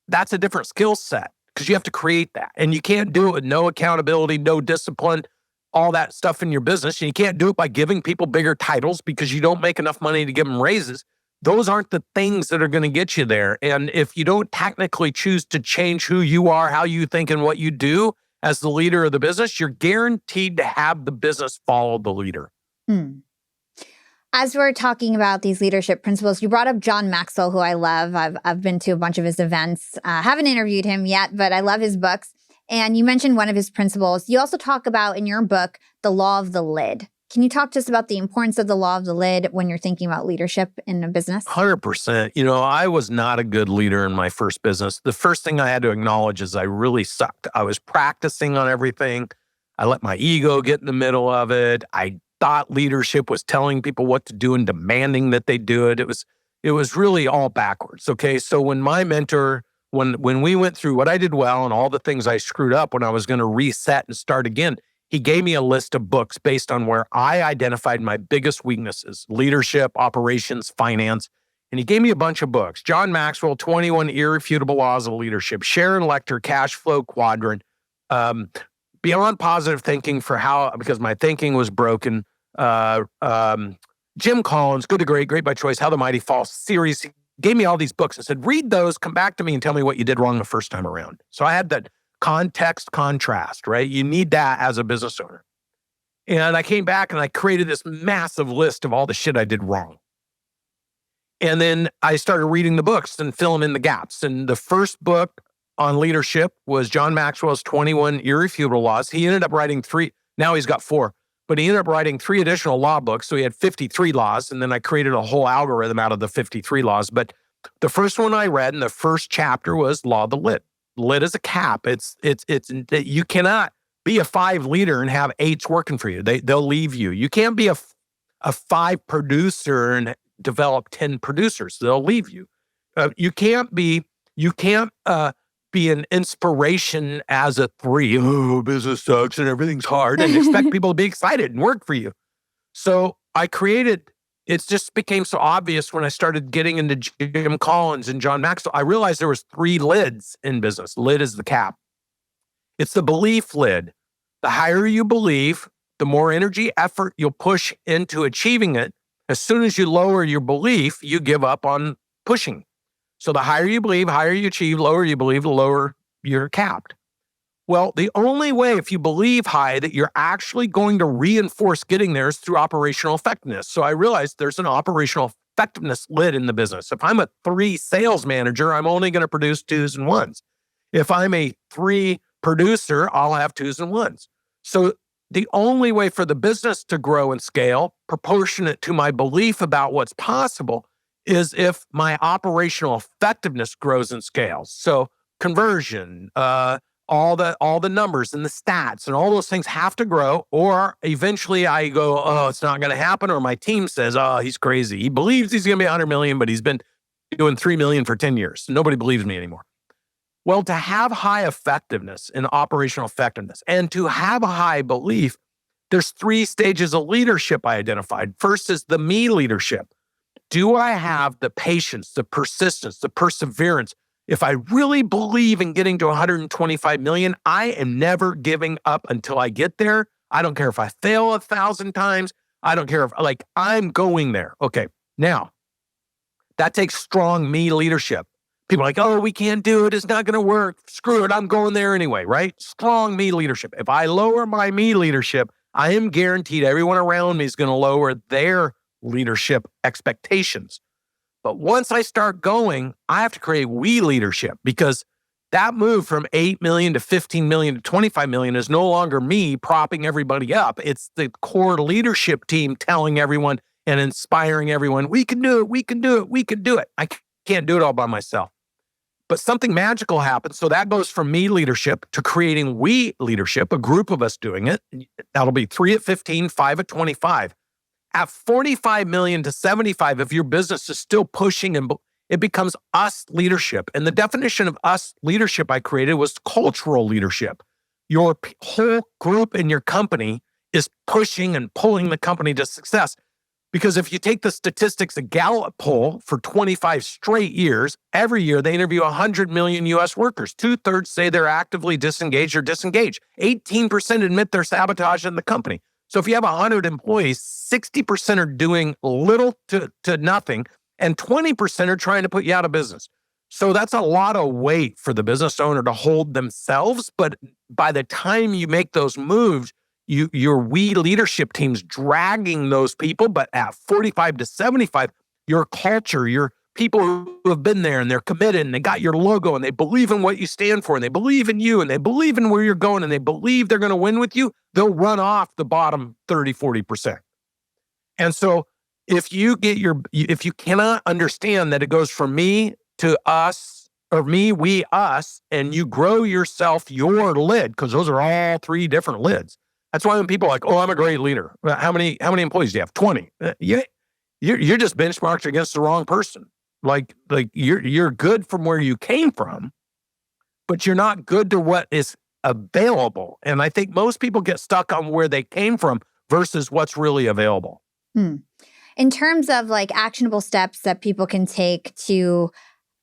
A: that's a different skill set because you have to create that. And you can't do it with no accountability, no discipline, all that stuff in your business. And you can't do it by giving people bigger titles because you don't make enough money to give them raises. Those aren't the things that are going to get you there. And if you don't technically choose to change who you are, how you think, and what you do as the leader of the business, you're guaranteed to have the business follow the leader.
B: As we're talking about these leadership principles, you brought up John Maxwell, who I love. I've been to a bunch of his events. Haven't interviewed him yet, but I love his books. And you mentioned one of his principles. You also talk about in your book, the law of the lid. Can you talk to us about the importance of the law of the lid when you're thinking about leadership in a business?
A: 100%. I was not a good leader in my first business. The first thing I had to acknowledge is I really sucked. I was practicing on everything. I let my ego get in the middle of it. I thought leadership was telling people what to do and demanding that they do it. It was really all backwards. Okay. So when my mentor, when we went through what I did well and all the things I screwed up when I was going to reset and start again, he gave me a list of books based on where I identified my biggest weaknesses: leadership, operations, finance. And he gave me a bunch of books: John Maxwell, 21 Irrefutable Laws of Leadership; Sharon Lecter, Cash Flow Quadrant; Beyond Positive Thinking because my thinking was broken; Jim Collins, Good to Great, Great by Choice, How the Mighty Fall series. He gave me all these books and said, read those, come back to me and tell me what you did wrong the first time around. So I had that context contrast, right? You need that as a business owner. And I came back and I created this massive list of all the shit I did wrong. And then I started reading the books and filling in the gaps. And the first book on leadership was John Maxwell's 21 Irrefutable Laws. He ended up writing 3. Now he's got 4. But he ended up writing 3 additional law books. So he had 53 laws. And then I created a whole algorithm out of the 53 laws. But the first one I read in the first chapter was Law of the Lid. Lid is a cap. It's you cannot be a 5 leader and have 8s working for you. They'll leave you. You can't be a 5 producer and develop 10 producers. They'll leave you. You can't be an inspiration as a 3. Oh, business sucks and everything's hard, and expect people to be excited and work for you. So I created. It just became so obvious when I started getting into Jim Collins and John Maxwell. I realized there was 3 lids in business. Lid is the cap. It's the belief lid. The higher you believe, the more energy, effort you'll push into achieving it. As soon as you lower your belief, you give up on pushing. So the higher you believe, higher you achieve, lower you believe, the lower you're capped. Well, the only way, if you believe high, that you're actually going to reinforce getting there is through operational effectiveness. So I realized there's an operational effectiveness lid in the business. If I'm a 3 sales manager, I'm only going to produce 2s and 1s. If I'm a 3 producer, I'll have 2s and 1s. So the only way for the business to grow and scale, proportionate to my belief about what's possible, is if my operational effectiveness grows and scales. So conversion, all the numbers and the stats and all those things have to grow, or eventually I go, oh, it's not going to happen, or my team says, oh, he's crazy. He believes he's going to be 100 million, but he's been doing 3 million for 10 years. Nobody believes me anymore. Well, to have high effectiveness and operational effectiveness and to have a high belief, there's 3 stages of leadership I identified. First is the me leadership. Do I have the patience, the persistence, the perseverance? If I really believe in getting to 125 million, I am never giving up until I get there. I don't care if I fail 1,000 times. I don't care if, I'm going there. Okay, now, that takes strong me leadership. People are like, oh, we can't do it. It's not going to work. Screw it. I'm going there anyway, right? Strong me leadership. If I lower my me leadership, I am guaranteed everyone around me is going to lower their leadership expectations. But once I start going, I have to create we leadership, because that move from 8 million to 15 million to 25 million is no longer me propping everybody up. It's the core leadership team telling everyone and inspiring everyone, we can do it, we can do it, we can do it. I can't do it all by myself. But something magical happens. So that goes from me leadership to creating we leadership, a group of us doing it. That'll be 3 at 15, 5 at 25. At 45 million to 75, if your business is still pushing, and it becomes us leadership. And the definition of us leadership I created was cultural leadership. Your whole group in your company is pushing and pulling the company to success. Because if you take the statistics of Gallup poll for 25 straight years, every year they interview 100 million US workers. 2/3 say they're actively disengaged or disengaged. 18% admit they're sabotaging the company. So if you have 100 employees, 60% are doing little to nothing, and 20% are trying to put you out of business. So that's a lot of weight for the business owner to hold themselves. But by the time you make those moves, your we leadership team's dragging those people. But at 45 to 75, your culture, your people who have been there and they're committed and they got your logo and they believe in what you stand for and they believe in you and they believe in where you're going and they believe they're going to win with you, they'll run off the bottom 30, 40%. And so if you cannot understand that it goes from me to us, or me, we, us, and you grow yourself, your lid, because those are all 3 different lids. That's why when people are like, oh, I'm a great leader. How many employees do you have? 20. You're just benchmarked against the wrong person. Like you're good from where you came from, but you're not good to what is available. And I think most people get stuck on where they came from versus what's really available.
B: In terms of actionable steps that people can take to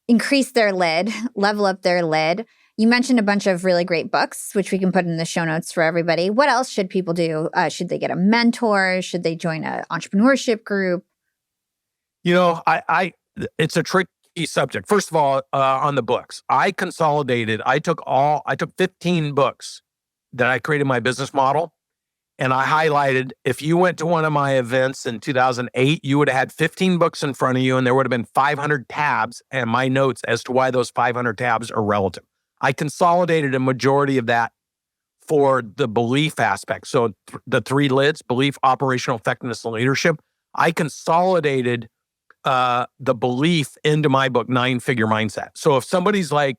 B: increase their lid, level up their lid, you mentioned a bunch of really great books, which we can put in the show notes for everybody. What else should people do? Should they get a mentor? Should they join an entrepreneurship group?
A: It's a tricky subject. First of all, on the books, I consolidated. I took 15 books that I created my business model, and I highlighted. If you went to one of my events in 2008, you would have had 15 books in front of you, and there would have been 500 tabs and my notes as to why those 500 tabs are relative. I consolidated a majority of that for the belief aspect. So the 3 lids: belief, operational effectiveness, and leadership. I consolidated the belief into my book, 9-Figure Mindset. So if somebody's like,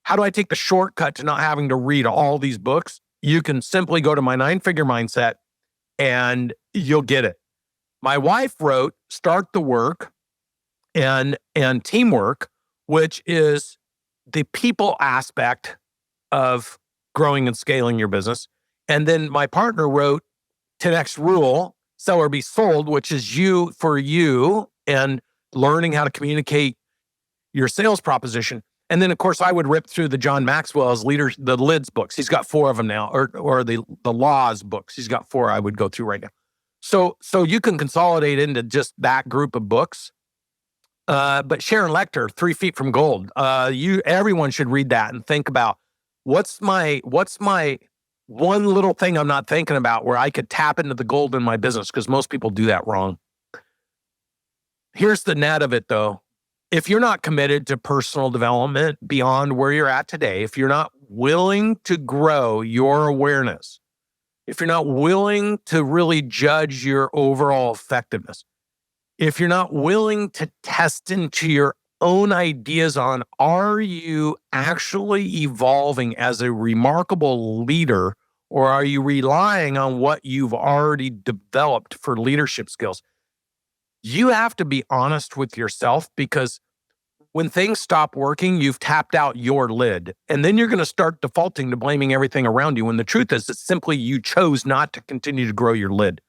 A: how do I take the shortcut to not having to read all these books? You can simply go to my 9-Figure Mindset and you'll get it. My wife wrote Start the Work and Teamwork, which is the people aspect of growing and scaling your business. And then my partner wrote 10X Rule, Sell or Be Sold, which is you for you and learning how to communicate your sales proposition. And then, of course, I would rip through the John Maxwell's the Lids books. He's got 4 of them now, or the Laws books. He's got 4 I would go through right now. So you can consolidate into just that group of books. But Sharon Lecter, 3 Feet from Gold. Everyone should read that and think about what's my one little thing I'm not thinking about where I could tap into the gold in my business, because most people do that wrong. Here's the net of it, though. If you're not committed to personal development beyond where you're at today, if you're not willing to grow your awareness, if you're not willing to really judge your overall effectiveness, if you're not willing to test into your own ideas on, are you actually evolving as a remarkable leader, or are you relying on what you've already developed for leadership skills? You have to be honest with yourself, because when things stop working, you've tapped out your lid. And then you're going to start defaulting to blaming everything around you. When the truth is that simply you chose not to continue to grow your lid.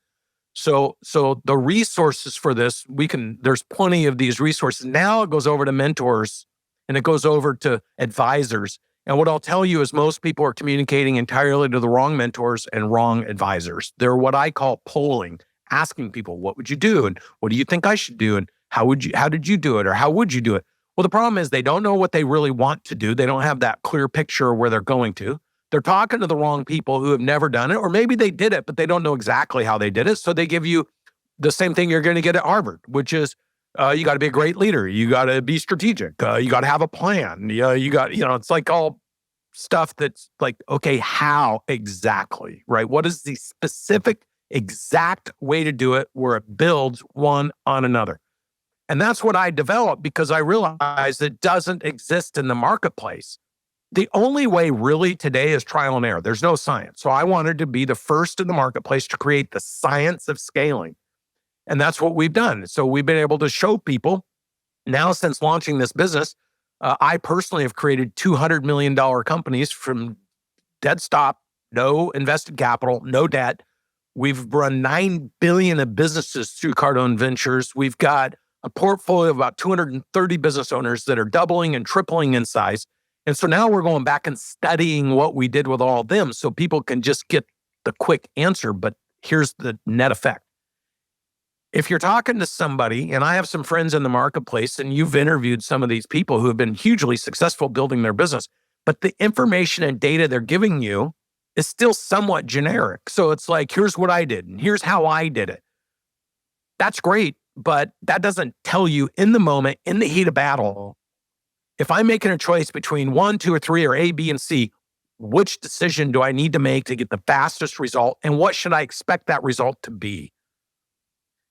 A: So the resources for this, there's plenty of these resources. Now it goes over to mentors and it goes over to advisors. And what I'll tell you is most people are communicating entirely to the wrong mentors and wrong advisors. They're what I call polling, asking people, what would you do? And what do you think I should do? And how did you do it? Or how would you do it? Well, the problem is they don't know what they really want to do. They don't have that clear picture of where they're going to. They're talking to the wrong people who have never done it, or maybe they did it, but they don't know exactly how they did it. So they give you the same thing you're going to get at Harvard, which is you got to be a great leader. You got to be strategic. You got to have a plan. It's like all stuff that's like, okay, how exactly, right? What is the specific exact way to do it where it builds one on another? And that's what I developed, because I realized it doesn't exist in the marketplace. The only way really today is trial and error. There's no science. So I wanted to be the first in the marketplace to create the science of scaling. And that's what we've done. So we've been able to show people now, since launching this business, I personally have created $200 million companies from dead stop, no invested capital, no debt. We've run $9 billion of businesses through Cardone Ventures. We've got a portfolio of about 230 business owners that are doubling and tripling in size. And so now we're going back and studying what we did with all of them so people can just get the quick answer. But here's the net effect. If you're talking to somebody, and I have some friends in the marketplace, and you've interviewed some of these people who have been hugely successful building their business, but the information and data they're giving you is still somewhat generic. So it's like, here's what I did, and here's how I did it. That's great, but that doesn't tell you in the moment, in the heat of battle, if I'm making a choice between 1, 2, or 3, or A, B, and C, which decision do I need to make to get the fastest result? And what should I expect that result to be?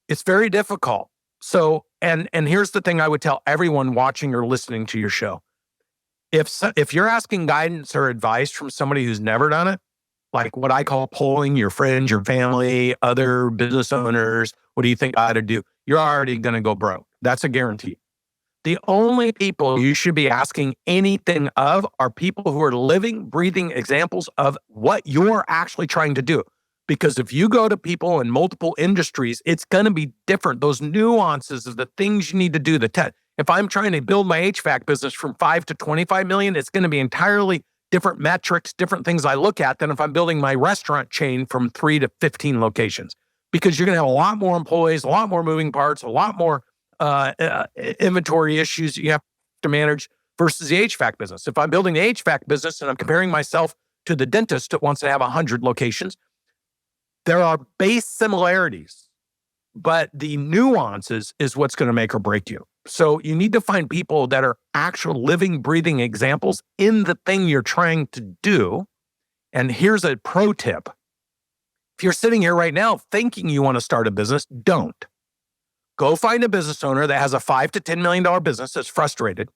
A: It's very difficult. So, and here's the thing I would tell everyone watching or listening to your show. If you're asking guidance or advice from somebody who's never done it, like what I call polling your friends, your family, other business owners, what do you think I ought to do? You're already going to go broke. That's a guarantee. The only people you should be asking anything of are people who are living, breathing examples of what you're actually trying to do. Because if you go to people in multiple industries, it's going to be different. Those nuances of the things you need to do. If I'm trying to build my HVAC business from 5 to 25 million, it's going to be entirely different metrics, different things I look at than if I'm building my restaurant chain from 3 to 15 locations. Because you're going to have a lot more employees, a lot more moving parts, a lot more inventory issues you have to manage versus the HVAC business. If I'm building the HVAC business and I'm comparing myself to the dentist that wants to have 100 locations, there are base similarities, but the nuances is what's going to make or break you. So you need to find people that are actual living, breathing examples in the thing you're trying to do. And here's a pro tip. If you're sitting here right now thinking you want to start a business, don't. Go find a business owner that has a $5 to $10 million business that's frustrated.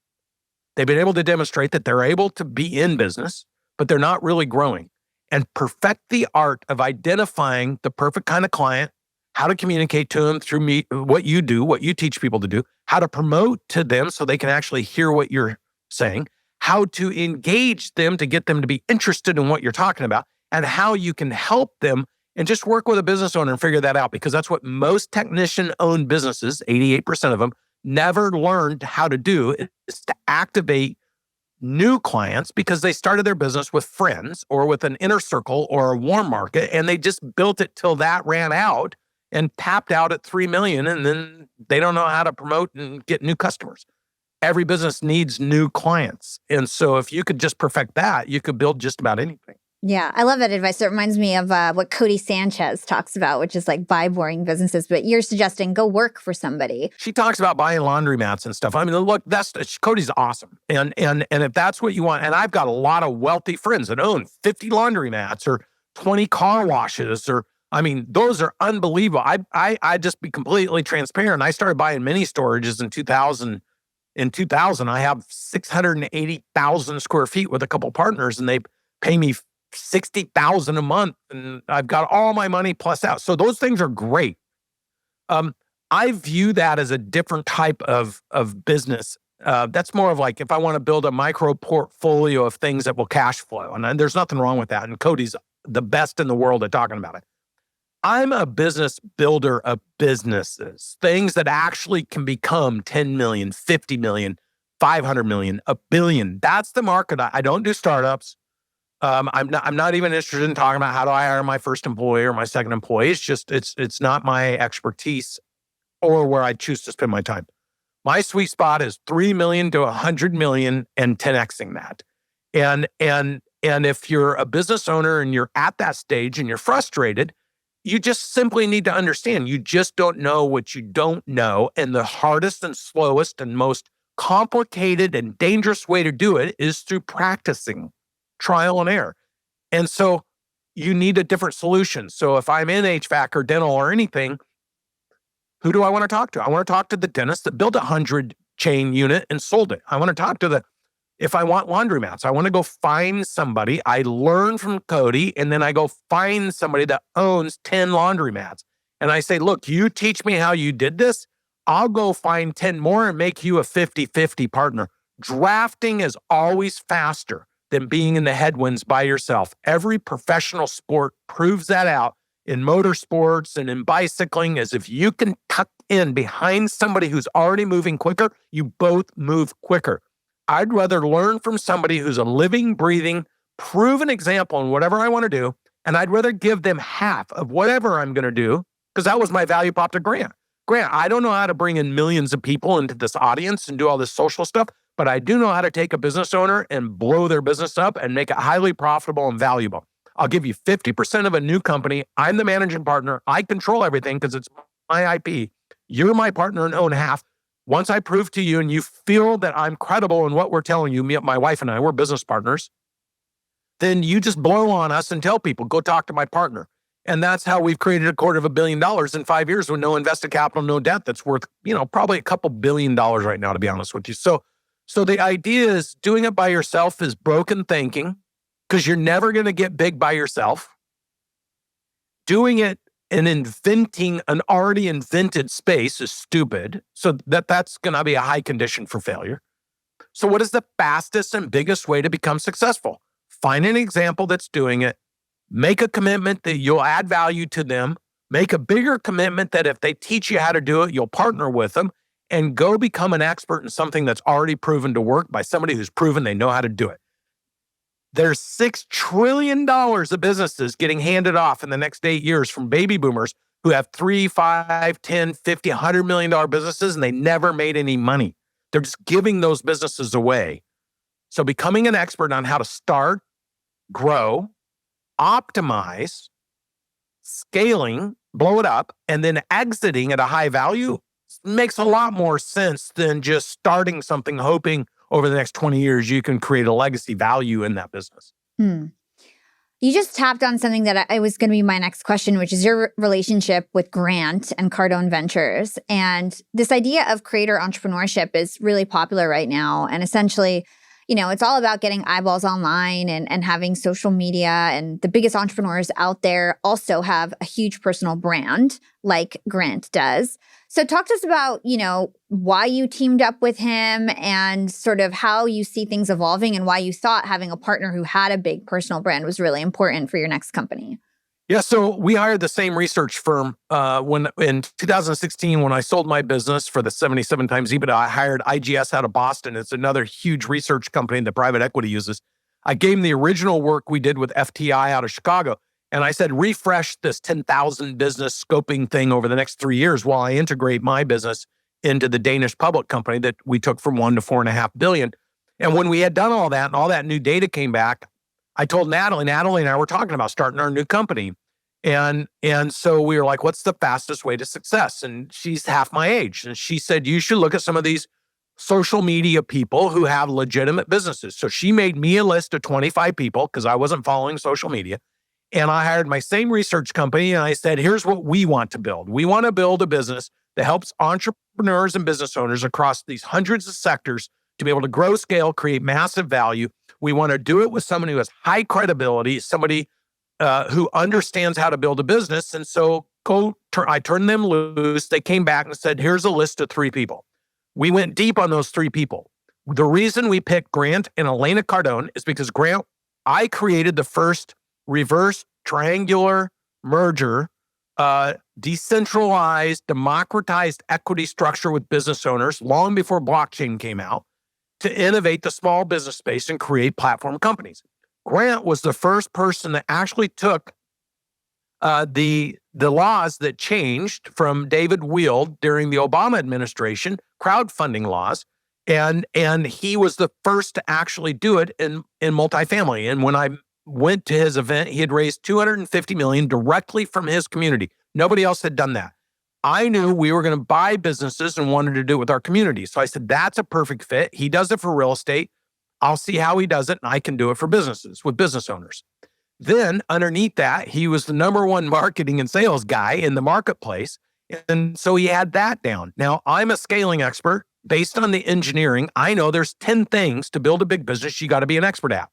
A: They've been able to demonstrate that they're able to be in business, but they're not really growing. And perfect the art of identifying the perfect kind of client, how to communicate to them through what you do, what you teach people to do, how to promote to them so they can actually hear what you're saying, how to engage them to get them to be interested in what you're talking about, and how you can help them. And just work with a business owner and figure that out, because that's what most technician-owned businesses, 88% of them, never learned how to do, is to activate new clients because they started their business with friends or with an inner circle or a warm market, and they just built it till that ran out and tapped out at 3 million, and then they don't know how to promote and get new customers. Every business needs new clients. And so if you could just perfect that, you could build just about anything.
B: Yeah, I love that advice. It reminds me of what Cody Sanchez talks about, which is like buy boring businesses, but you're suggesting go work for somebody.
A: She talks about buying laundromats and stuff. I mean, look, Cody's awesome. And if that's what you want, and I've got a lot of wealthy friends that own 50 laundromats or 20 car washes, or I mean, those are unbelievable. I just be completely transparent. I started buying mini storages in 2000. In 2000, I have 680,000 square feet with a couple partners, and they pay me $60,000 a month, and I've got all my money plus out. So those things are great. I view that as a different type of business. That's more of like if I want to build a micro portfolio of things that will cash flow, and there's nothing wrong with that. And Cody's the best in the world at talking about it. I'm a business builder of businesses, things that actually can become 10 million, 50 million, 500 million, a billion. That's the market. I don't do startups. I'm not even interested in talking about how do I hire my first employee or my second employee. It's just, it's not my expertise or where I choose to spend my time. My sweet spot is 3 million to 100 million and 10xing that. And if you're a business owner and you're at that stage and you're frustrated, you just simply need to understand you just don't know what you don't know. And the hardest and slowest and most complicated and dangerous way to do it is through practicing, trial and error. And so you need a different solution. So if I'm in HVAC or dental or anything, who do I want to talk to? I want to talk to the dentist that built a 100 chain unit and sold it. I want to talk to if I want laundromats, I want to go find somebody. I learn from Cody, and then I go find somebody that owns 10 laundromats. And I say, look, you teach me how you did this. I'll go find 10 more and make you a 50-50 partner. Drafting is always faster than being in the headwinds by yourself. Every professional sport proves that out. In motorsports and in bicycling, is if you can tuck in behind somebody who's already moving quicker, you both move quicker. I'd rather learn from somebody who's a living, breathing, proven example in whatever I want to do, and I'd rather give them half of whatever I'm going to do, because that was my value prop to Grant. Grant, I don't know how to bring in millions of people into this audience and do all this social stuff, but I do know how to take a business owner and blow their business up and make it highly profitable and valuable. I'll give you 50% of a new company. I'm the managing partner. I control everything because it's my IP. You're my partner and own half. Once I prove to you and you feel that I'm credible in what we're telling you, my wife and I, we're business partners, then you just blow on us and tell people, go talk to my partner. And that's how we've created $250 million in 5 years with no invested capital, no debt. That's worth, probably a couple $2 billion right now, to be honest with you. So the idea is doing it by yourself is broken thinking, because you're never going to get big by yourself. Doing it and inventing an already invented space is stupid. So that's going to be a high condition for failure. So what is the fastest and biggest way to become successful? Find an example that's doing it. Make a commitment that you'll add value to them. Make a bigger commitment that if they teach you how to do it, you'll partner with them, and go become an expert in something that's already proven to work by somebody who's proven they know how to do it. There's $6 trillion of businesses getting handed off in the next 8 years from baby boomers who have 3, 5, 10, 50, $100 million businesses, and they never made any money. They're just giving those businesses away. So becoming an expert on how to start, grow, optimize, scaling, blow it up, and then exiting at a high value makes a lot more sense than just starting something hoping over the next 20 years, you can create a legacy value in that business.
B: You just tapped on something that I was going to be my next question, which is your relationship with Grant and Cardone Ventures. And this idea of creator entrepreneurship is really popular right now. And essentially, it's all about getting eyeballs online and having social media. And the biggest entrepreneurs out there also have a huge personal brand like Grant does. So talk to us about, why you teamed up with him and sort of how you see things evolving and why you thought having a partner who had a big personal brand was really important for your next company.
A: Yeah, so we hired the same research firm when in 2016 when I sold my business for the 77 times EBITDA. I hired IGS out of Boston. It's another huge research company that private equity uses. I gave them the original work we did with FTI out of Chicago, and I said refresh this 10,000 business scoping thing over the next 3 years while I integrate my business into the Danish public company that we took from 1 to 4.5 billion. And when we had done all that and all that new data came back, I told Natalie and I were talking about starting our new company. And so we were like, what's the fastest way to success? And she's half my age. And she said, you should look at some of these social media people who have legitimate businesses. So she made me a list of 25 people because I wasn't following social media. And I hired my same research company and I said, here's what we want to build. We want to build a business that helps entrepreneurs and business owners across these hundreds of sectors to be able to grow, scale, create massive value. We want to do it with someone who has high credibility, somebody who understands how to build a business. And so I turned them loose. They came back and said, here's a list of 3 people. We went deep on those 3 people. The reason we picked Grant and Elena Cardone is because Grant, I created the first reverse triangular merger, decentralized, democratized equity structure with business owners long before blockchain came out to innovate the small business space and create platform companies. Grant was the first person that actually took the laws that changed from David Wield during the Obama administration, crowdfunding laws, and he was the first to actually do it in multifamily. And when I went to his event, he had raised $250 million directly from his community. Nobody else had done that. I knew we were going to buy businesses and wanted to do it with our community. So I said, that's a perfect fit. He does it for real estate. I'll see how he does it, and I can do it for businesses with business owners. Then underneath that, he was the number one marketing and sales guy in the marketplace. And so he had that down. Now, I'm a scaling expert. Based on the engineering, I know there's 10 things to build a big business you got to be an expert at.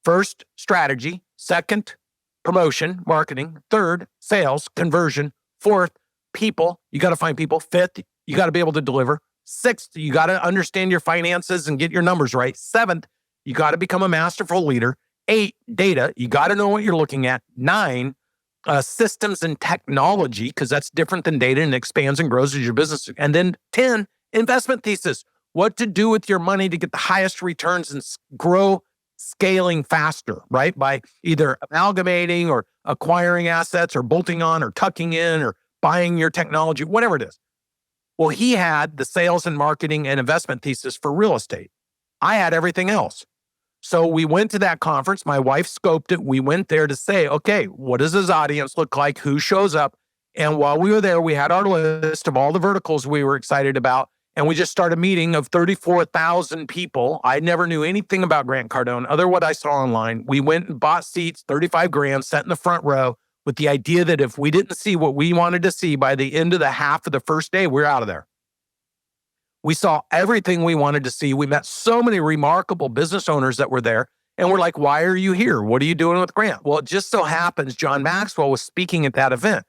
A: First, strategy. Second, promotion, marketing. Third, sales, conversion. Fourth, people. You got to find people. Fifth, you got to be able to deliver. Sixth, you got to understand your finances and get your numbers right. Seventh, you got to become a masterful leader. 8, data. You got to know what you're looking at. 9, systems and technology, because that's different than data and expands and grows as your business. And then 10, investment thesis. What to do with your money to get the highest returns and grow scaling faster, right? By either amalgamating or acquiring assets or bolting on or tucking in or buying your technology, whatever it is. Well, he had the sales and marketing and investment thesis for real estate. I had everything else. So we went to that conference. My wife scoped it. We went there to say, okay, what does his audience look like? Who shows up? And while we were there, we had our list of all the verticals we were excited about. And we just started a meeting of 34,000 people. I never knew anything about Grant Cardone other than what I saw online. We went and bought seats, 35 grand, sat in the front row with the idea that if we didn't see what we wanted to see by the end of the half of the first day, we're out of there. We saw everything we wanted to see. We met so many remarkable business owners that were there. And we're like, why are you here? What are you doing with Grant? Well, it just so happens John Maxwell was speaking at that event.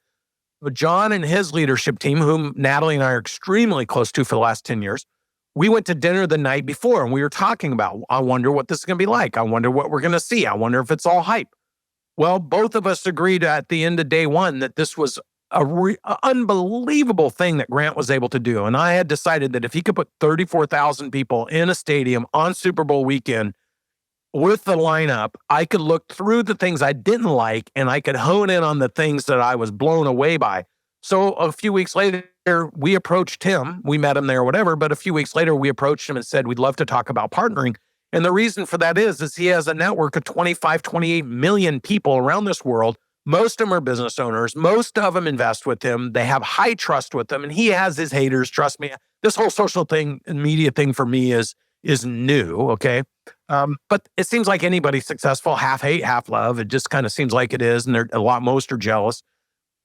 A: But John and his leadership team, whom Natalie and I are extremely close to for the last 10 years, we went to dinner the night before and we were talking about, I wonder what this is going to be like. I wonder what we're going to see. I wonder if it's all hype. Well, both of us agreed at the end of day one that this was an unbelievable thing that Grant was able to do. And I had decided that if he could put 34,000 people in a stadium on Super Bowl weekend with the lineup, I could look through the things I didn't like and I could hone in on the things that I was blown away by. So a few weeks later, we approached him. We met him there or whatever. But a few weeks later, we approached him and said, we'd love to talk about partnering. And the reason for that is he has a network of 25, 28 million people around this world. Most of them are business owners. Most of them invest with him. They have high trust with him. And he has his haters. Trust me, this whole social thing and media thing for me is new, okay? But it seems like anybody successful, half hate, half love. It just kind of seems like it is. And most are jealous.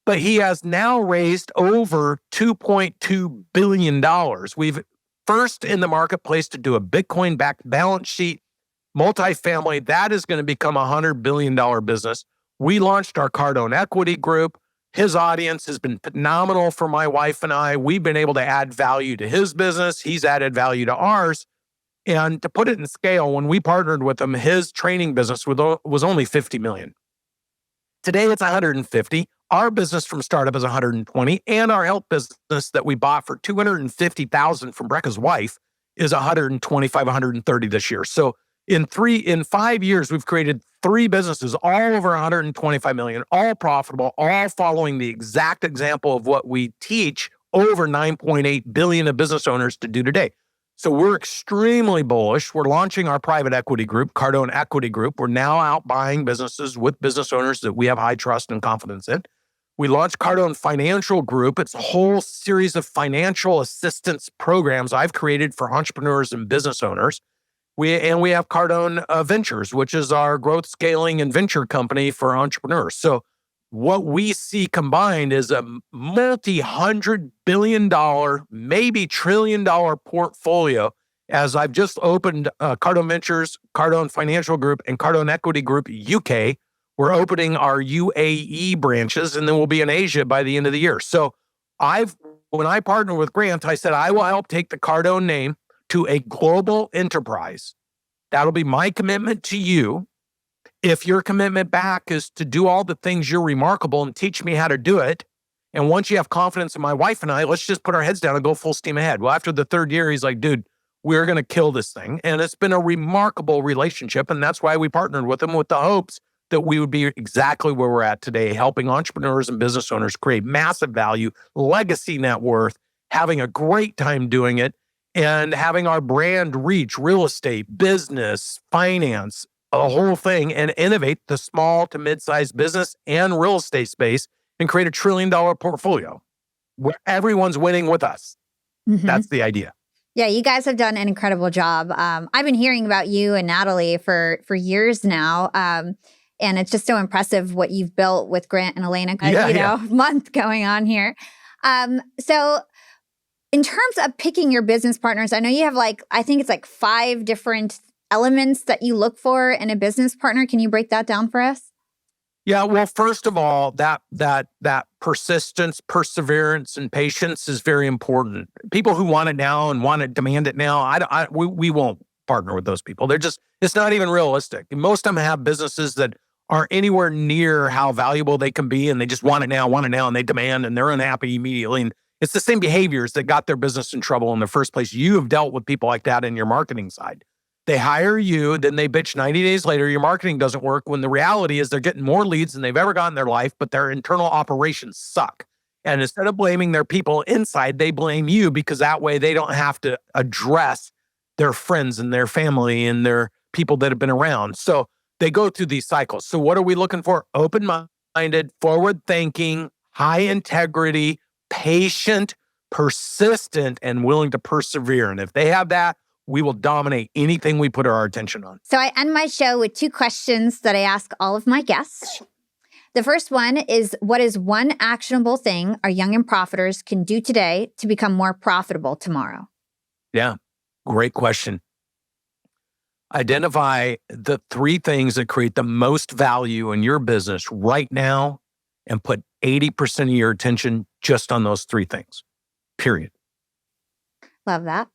A: But he has now raised over $2.2 billion. We've first in the marketplace to do a Bitcoin-backed balance sheet, multifamily. That is going to become a $100 billion business. We launched our Cardone Equity Group. His audience has been phenomenal for my wife and I. We've been able to add value to his business. He's added value to ours. And to put it in scale, when we partnered with him, his training business was only $50 million. Today, it's 150. Our business from startup is 120, and our health business that we bought for $250,000 from Brecca's wife is 125, 130 this year. So in 5 years, we've created 3 businesses, all over 125 million, all profitable, all following the exact example of what we teach over 9.8 billion of business owners to do today. So we're extremely bullish. We're launching our private equity group, Cardone Equity Group. We're now out buying businesses with business owners that we have high trust and confidence in. We launched Cardone Financial Group. It's a whole series of financial assistance programs I've created for entrepreneurs and business owners. We have Cardone Ventures, which is our growth, scaling, and venture company for entrepreneurs. So what we see combined is a multi-$100 billion, maybe $1 trillion portfolio. As I've just opened Cardone Ventures, Cardone Financial Group, and Cardone Equity Group UK. We're opening our UAE branches, and then we'll be in Asia by the end of the year. So when I partnered with Grant, I said, I will help take the Cardone name to a global enterprise. That'll be my commitment to you. If your commitment back is to do all the things you're remarkable and teach me how to do it, and once you have confidence in my wife and I, let's just put our heads down and go full steam ahead. Well, after the 3rd year, he's like, dude, we're going to kill this thing. And it's been a remarkable relationship. And that's why we partnered with him, with the hopes that we would be exactly where we're at today, helping entrepreneurs and business owners create massive value, legacy net worth, having a great time doing it, and having our brand reach real estate, business, finance, a whole thing, and innovate the small to mid-sized business and real estate space and create a $1 trillion portfolio where everyone's winning with us. Mm-hmm. That's the idea.
B: Yeah, you guys have done an incredible job. I've been hearing about you and Natalie for years now. And it's just so impressive what you've built with Grant and Elena, month going on here. So in terms of picking your business partners, I know you have I think it's 5 different elements that you look for in a business partner. Can you break that down for us?
A: Yeah, well, first of all, that persistence, perseverance, and patience is very important. People who want it now and want to demand it now, we won't partner with those people. It's not even realistic. And most of them have businesses that aren't anywhere near how valuable they can be, and they just want it now, and they demand, and they're unhappy immediately. And it's the same behaviors that got their business in trouble in the first place. You have dealt with people like that in your marketing side. They hire you, then they bitch 90 days later, your marketing doesn't work, when the reality is they're getting more leads than they've ever gotten in their life, but their internal operations suck. And instead of blaming their people inside, they blame you, because that way they don't have to address their friends and their family and their people that have been around. So they go through these cycles. So what are we looking for? Open-minded, forward-thinking, high integrity, patient, persistent, and willing to persevere. And if they have that, we will dominate anything we put our attention on.
B: So I end my show with 2 questions that I ask all of my guests. The first one is, what is one actionable thing our young and profiters can do today to become more profitable tomorrow?
A: Yeah, great question. Identify the 3 things that create the most value in your business right now and put 80% of your attention just on those 3 things, period.
B: Love that.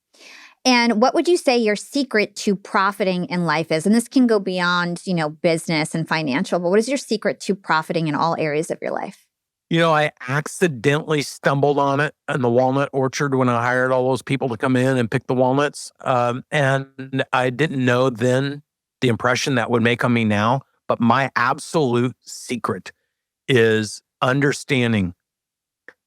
B: And what would you say your secret to profiting in life is? And this can go beyond, business and financial, but what is your secret to profiting in all areas of your life?
A: I accidentally stumbled on it in the walnut orchard when I hired all those people to come in and pick the walnuts. And I didn't know then the impression that would make on me now. But my absolute secret is understanding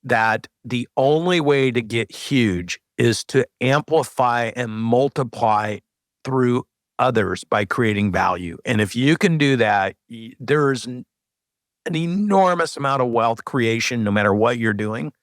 A: that the only way to get huge is to amplify and multiply through others by creating value. And if you can do that, there's an enormous amount of wealth creation, no matter what you're doing.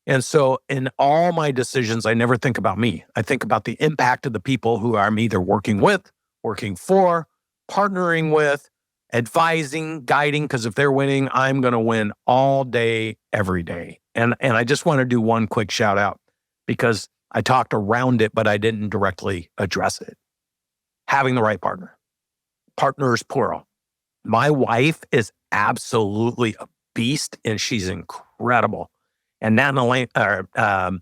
A: And so in all my decisions, I never think about me. I think about the impact of the people who I'm either working with, working for, partnering with, advising, guiding, because if they're winning, I'm going to win all day, every day. And I just want to do one quick shout out, because I talked around it, but I didn't directly address it. Having the right partner. Partners, plural. My wife is absolutely a beast, and she's incredible. And Nat and Elena,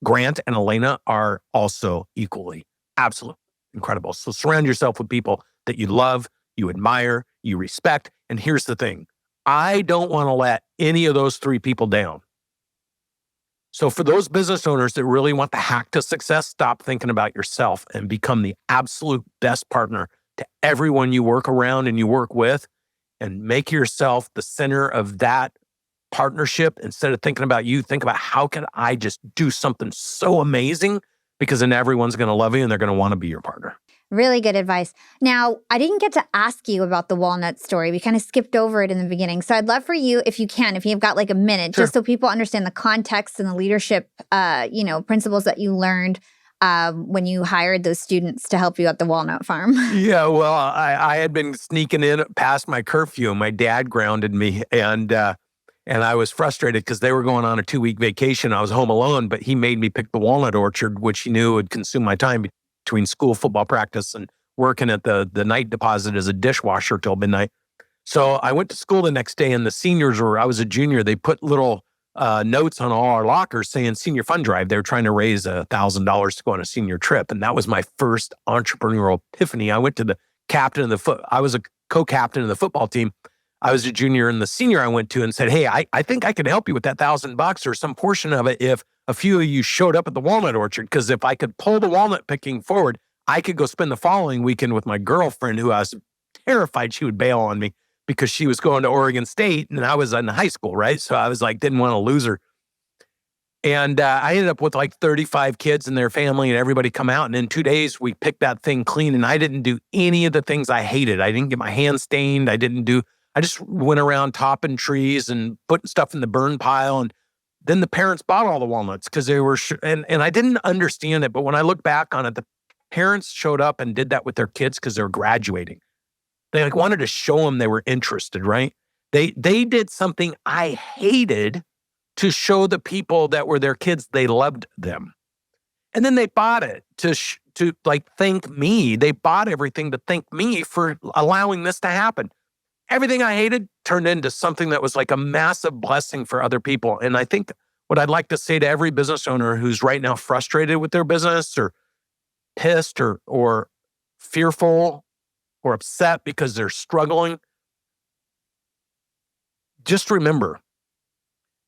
A: Grant and Elena are also equally absolutely incredible. So surround yourself with people that you love, you admire, you respect. And here's the thing. I don't want to let any of those three people down. So for those business owners that really want the hack to success, stop thinking about yourself and become the absolute best partner to everyone you work around and you work with, and make yourself the center of that partnership. Instead of thinking about you, think about how can I just do something so amazing, because then everyone's going to love you and they're going to want to be your partner.
B: Really good advice. Now, I didn't get to ask you about the walnut story. We kind of skipped over it in the beginning. So I'd love for you, if you've got like a minute,
A: Sure.
B: just so people understand the context and the leadership, principles that you learned when you hired those students to help you at the walnut farm.
A: Yeah, well, I had been sneaking in past my curfew. My dad grounded me, and I was frustrated because they were going on a 2-week vacation. I was home alone, but he made me pick the walnut orchard, which he knew would consume my time between school, football practice, and working at the night deposit as a dishwasher till midnight. So I went to school the next day, and the seniors I was a junior, they put little notes on all our lockers saying senior fund drive. They were trying to raise $1,000 to go on a senior trip. And that was my first entrepreneurial epiphany. I went to the captain of I was a co-captain of the football team. I was a junior, and the senior I went to and said, hey, I think I could help you with that $1,000 or some portion of it if a few of you showed up at the walnut orchard. Because if I could pull the walnut picking forward, I could go spend the following weekend with my girlfriend, who I was terrified she would bail on me because she was going to Oregon State and I was in high school, right? So I was like, didn't want to lose her. And I ended up with like 35 kids and their family and everybody come out. And in 2 days, we picked that thing clean. And I didn't do any of the things I hated. I didn't get my hands stained. I just went around topping trees and putting stuff in the burn pile. And then the parents bought all the walnuts because they were, and I didn't understand it. But when I look back on it, the parents showed up and did that with their kids because they were graduating. They wanted to show them they were interested, right? They did something I hated to show the people that were their kids they loved them. And then they bought it to thank me. They bought everything to thank me for allowing this to happen. Everything I hated turned into something that was like a massive blessing for other people. And I think what I'd like to say to every business owner who's right now frustrated with their business or pissed or fearful or upset because they're struggling, just remember,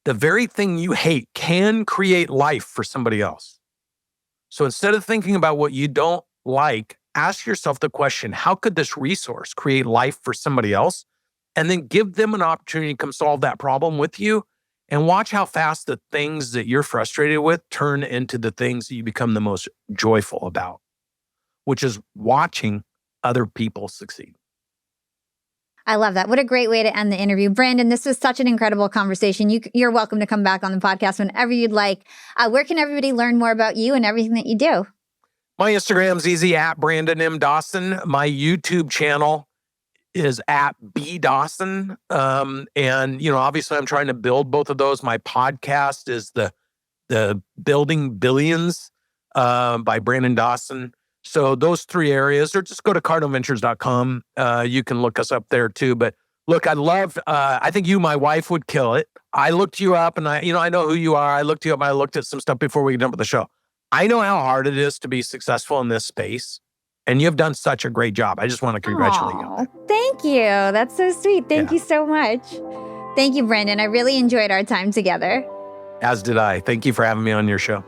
A: the very thing you hate can create life for somebody else. So instead of thinking about what you don't like, ask yourself the question, how could this resource create life for somebody else? And then give them an opportunity to come solve that problem with you, and watch how fast the things that you're frustrated with turn into the things that you become the most joyful about, which is watching other people succeed.
B: I love that. What a great way to end the interview. Brandon, this was such an incredible conversation. You're welcome to come back on the podcast whenever you'd like. Where can everybody learn more about you and everything that you do?
A: My Instagram's easy, at Brandon M. Dawson. My YouTube channel is at B. Dawson. And, obviously I'm trying to build both of those. My podcast is the Building Billions by Brandon Dawson. So those three areas, or just go to CardoneVentures.com. You can look us up there too. But look, I think my wife would kill it. I looked you up and I know who you are. I looked you up. I looked at some stuff before we jumped on the show. I know how hard it is to be successful in this space. And you've done such a great job. I just want to congratulate you.
B: Thank you. That's so sweet. Thank you so much. Thank you, Brandon. I really enjoyed our time together.
A: As did I. Thank you for having me on your show.